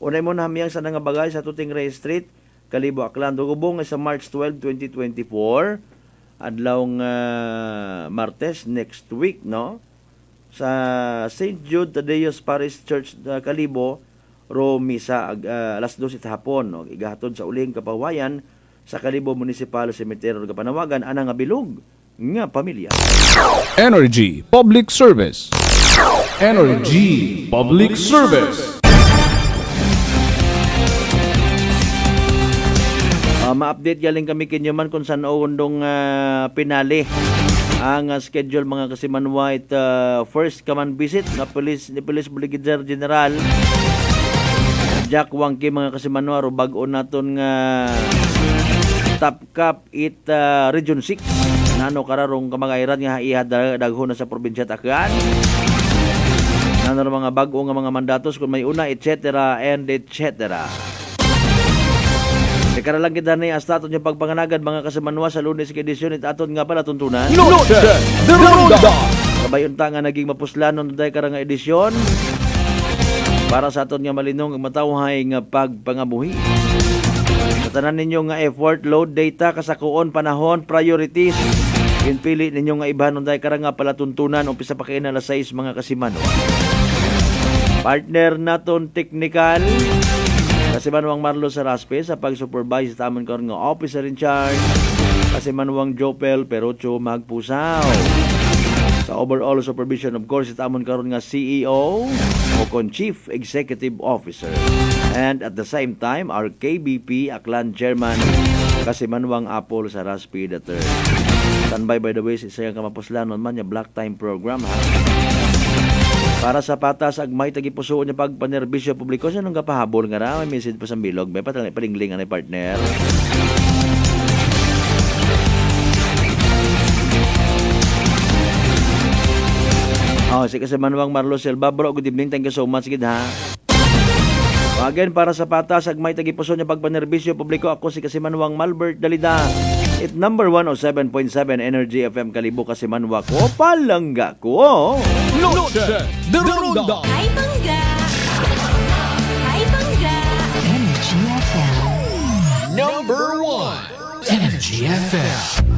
Unay mo na hamiyang sa nga bagay sa Tuting Ray Street, Kalibo, Aklan, Dugubong sa March 12, 2024. Adlawng Martes next week, no? Sa St. Jude Tadeus Parish Church, Kalibo, Misa, alas 12 hapon, no? Igahatod sa uling kapawayan sa Kalibo Municipal Cemetery Kapanawagan, anang nga bilog nga pamilya. Energy Public Service. Energy Public Service. Ma-update galing kami kinyo man kung saan undong pinali ang schedule mga kasimanwa it first command visit na Police Brigadier General Jack Wangki mga kasimanwa ro bag-o naton nga top cap it Region 6 nano kararong kamagayran nga ihad dagho na sa probinsya Tacloban. Nano mga bag-o nga mga mandatos kung may una etc. and etc. Dekara lang kita na hasta aton yung pagpanganagad mga kasimanwa sa Lunes edisyon it aton nga pala tuntunan. Noche de Ronda. Kabayon ta nga naging mapuslanon day karang edisyon para sa aton nga malinong matawhay nga pagpangabuhi. Sa tanan ninyo nga effort, load data, kasakuon, panahon, priorities. Pinpili ninyo nga ibanon day karang nga pala tuntunan umpisa pa kay na alas 6 mga kasimanwa. Partner naton technical Kasimanwang Marlo Saraspe sa pag-supervise sa tamon karon nga officer in charge. Kasimanwang Jopel Perocho Magpusaw. Sa overall supervision of course sa tamon karon nga CEO o kon Chief Executive Officer. And at the same time our KBP Aklan Chairman Kasimanwang Apol Saraspe III. Standby by the way sa isang kamapuslanon man ya Black Time program ha. Para sa patas agmay tagipusoon niya pagpanerbisyo publiko sa nung kapahabol nga ra may message pa sa bilog may palingling anay partner. Si Kasimanwang Marlo Silva bro, good evening, thank you so much gid ha. Again para sa patas agmay tagipusoon niya pagpanerbisyo publiko ako si Kasimanwang Malbert Dalida. It number 107.7 Energy FM Kalibo Kasimanwa ko palangga ko. Noche de Ronda. Ay bangga! Ay bangga! Energy FM. Number 1 Energy FM.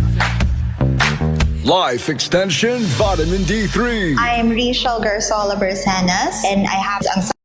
Life Extension Vitamin D3. I'm Rachel Garsola Bersanas and I have